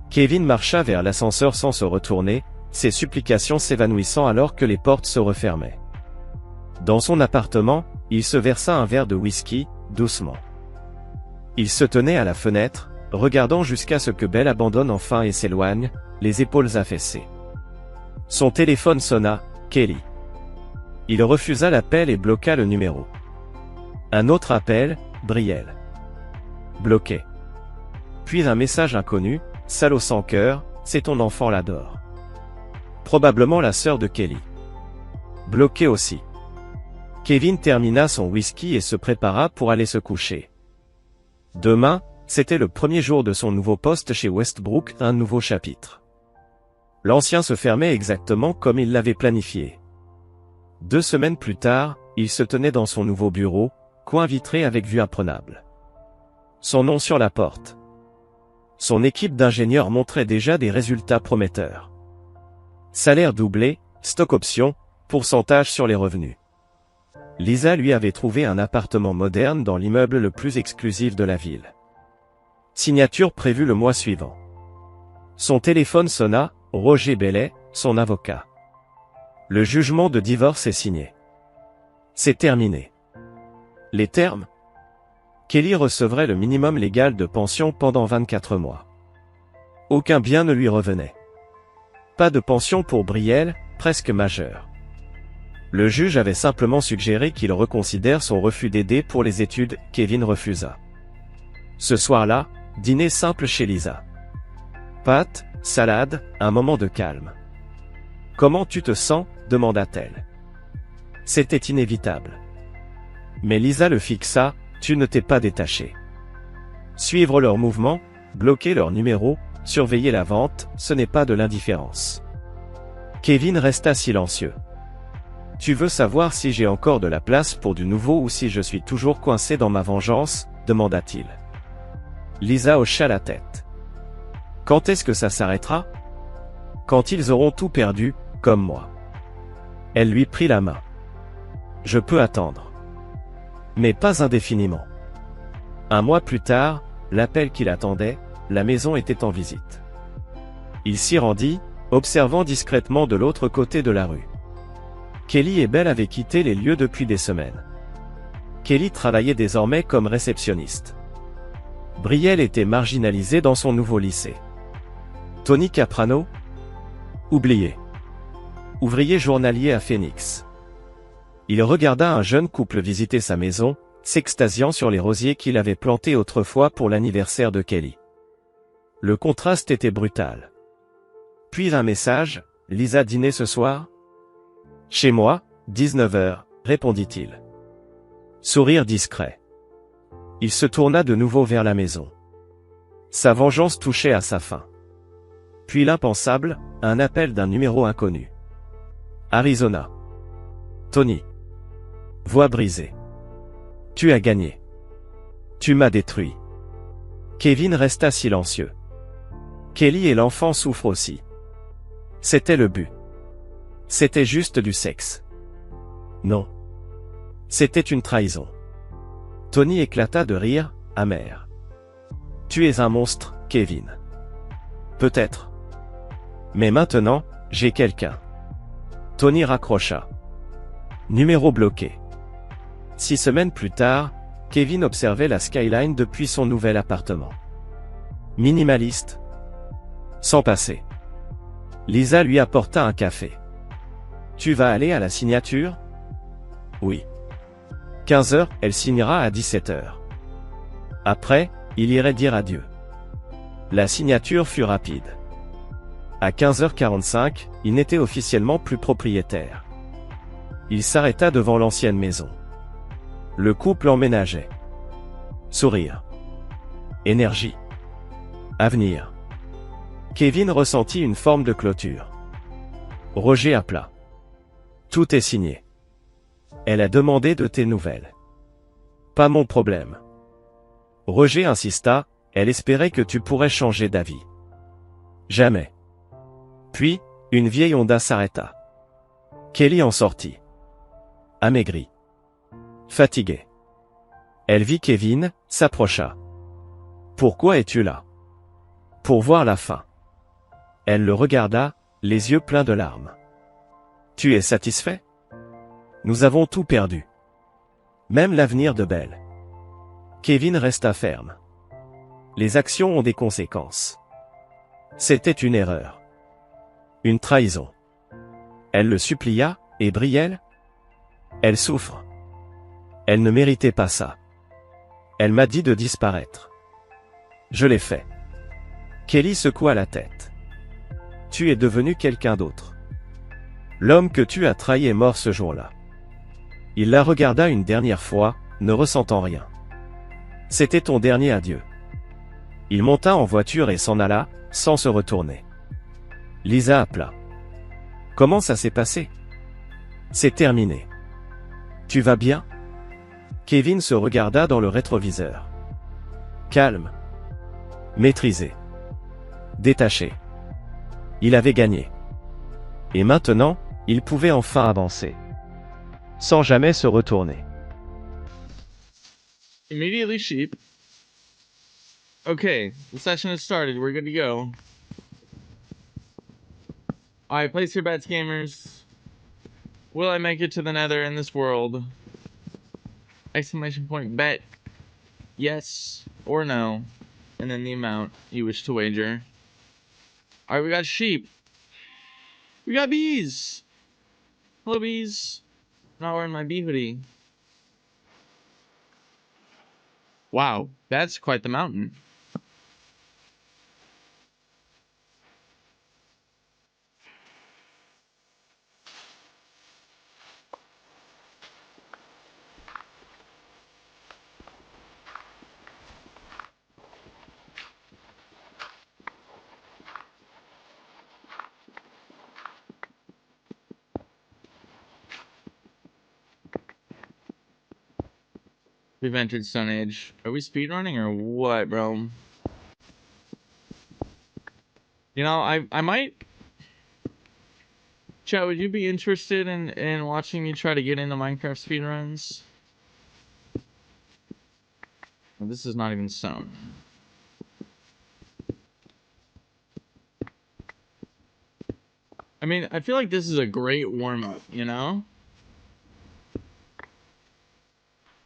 Kevin marcha vers l'ascenseur sans se retourner, ses supplications s'évanouissant alors que les portes se refermaient. Dans son appartement, il se versa un verre de whisky, doucement. Il se tenait à la fenêtre, regardant jusqu'à ce que Belle abandonne enfin et s'éloigne, les épaules affaissées. Son téléphone sonna, Kelly. Il refusa l'appel et bloqua le numéro. Un autre appel, Brielle. Bloqué. Puis un message inconnu, salaud sans cœur, c'est ton enfant l'adore. Probablement la sœur de Kelly. Bloqué aussi. Kevin termina son whisky et se prépara pour aller se coucher. Demain, c'était le premier jour de son nouveau poste chez Westbrook, un nouveau chapitre. L'ancien se fermait exactement comme il l'avait planifié. 2 semaines plus tard, il se tenait dans son nouveau bureau, coin vitré avec vue imprenable. Son nom sur la porte. Son équipe d'ingénieurs montrait déjà des résultats prometteurs. Salaire doublé, stock option, pourcentage sur les revenus. Lisa lui avait trouvé un appartement moderne dans l'immeuble le plus exclusif de la ville. Signature prévue le mois suivant. Son téléphone sonna, Roger Bellet, son avocat. Le jugement de divorce est signé. C'est terminé. Les termes? Kelly recevrait le minimum légal de pension pendant 24 mois. Aucun bien ne lui revenait. Pas de pension pour Brielle, presque majeure. Le juge avait simplement suggéré qu'il reconsidère son refus d'aider pour les études, Kevin refusa. Ce soir-là, dîner simple chez Lisa. Pâtes, salade, un moment de calme. Comment tu te sens? Demanda-t-elle. C'était inévitable. Mais Lisa le fixa, tu ne t'es pas détaché. Suivre leurs mouvements, bloquer leurs numéros, surveiller la vente, ce n'est pas de l'indifférence. Kevin resta silencieux. Tu veux savoir si j'ai encore de la place pour du nouveau ou si je suis toujours coincé dans ma vengeance? Demanda-t-il. Lisa hocha la tête. Quand est-ce que ça s'arrêtera? Quand ils auront tout perdu, comme moi. Elle lui prit la main. Je peux attendre. Mais pas indéfiniment. 1 mois plus tard, l'appel qu'il attendait, la maison était en visite. Il s'y rendit, observant discrètement de l'autre côté de la rue. Kelly et Belle avaient quitté les lieux depuis des semaines. Kelly travaillait désormais comme réceptionniste. Brielle était marginalisé dans son nouveau lycée. Tony Caprano? Oublié. Ouvrier journalier à Phoenix. Il regarda un jeune couple visiter sa maison, s'extasiant sur les rosiers qu'il avait plantés autrefois pour l'anniversaire de Kelly. Le contraste était brutal. Puis un message, « Lisa dîner ce soir ?»« Chez moi, 19h, répondit-il. Sourire discret. Il se tourna de nouveau vers la maison. Sa vengeance touchait à sa fin. Puis l'impensable, un appel d'un numéro inconnu. Arizona. Tony. Voix brisée. Tu as gagné. Tu m'as détruit. Kevin resta silencieux. Kelly et l'enfant souffrent aussi. C'était le but. C'était juste du sexe. Non. C'était une trahison. Tony éclata de rire, amer. Tu es un monstre, Kevin. Peut-être. Mais maintenant, j'ai quelqu'un. Tony raccrocha. Numéro bloqué. 6 semaines plus tard, Kevin observait la skyline depuis son nouvel appartement. Minimaliste. Sans passer. Lisa lui apporta un café. Tu vas aller à la signature? Oui. 15h, elle signera à 17h. Après, il irait dire adieu. La signature fut rapide. À 15h45, il n'était officiellement plus propriétaire. Il s'arrêta devant l'ancienne maison. Le couple emménageait. Sourire. Énergie. Avenir. Kevin ressentit une forme de clôture. Roger appela. Tout est signé. Elle a demandé de tes nouvelles. Pas mon problème. Roger insista, elle espérait que tu pourrais changer d'avis. Jamais. Puis, une vieille Honda s'arrêta. Kelly en sortit. Amaigrie. Fatiguée. Elle vit Kevin, s'approcha. Pourquoi es-tu là? Pour voir la fin. Elle le regarda, les yeux pleins de larmes. Tu es satisfait? Nous avons tout perdu. Même l'avenir de Belle. Kevin resta ferme. Les actions ont des conséquences. C'était une erreur. Une trahison. Elle le supplia, et Brielle? Elle souffre. Elle ne méritait pas ça. Elle m'a dit de disparaître. Je l'ai fait. Kelly secoua la tête. Tu es devenu quelqu'un d'autre. L'homme que tu as trahi est mort ce jour-là. Il la regarda une dernière fois, ne ressentant rien. C'était ton dernier adieu. Il monta en voiture et s'en alla, sans se retourner. Lisa appela. Comment ça s'est passé? C'est terminé. Tu vas bien? Kevin se regarda dans le rétroviseur. Calme. Maîtrisé. Détaché. Il avait gagné. Et maintenant, il pouvait enfin avancer. Sans jamais se retourner. Immediately sheep. Okay, the session has started. We're good to go. Alright, place your bets, gamers. Will I make it to the nether in this world? Exclamation point bet. Yes or no. And then the amount you wish to wager. Alright, we got sheep. We got bees. Hello, bees. I'm not wearing my bee hoodie. Wow, that's quite the mountain. We've entered Stone Age. Are we speedrunning or what, bro? You know, I might... Chat, would you be interested in watching me try to get into Minecraft speedruns? Well, this is not even stone. I mean, I feel like this is a great warm-up, you know?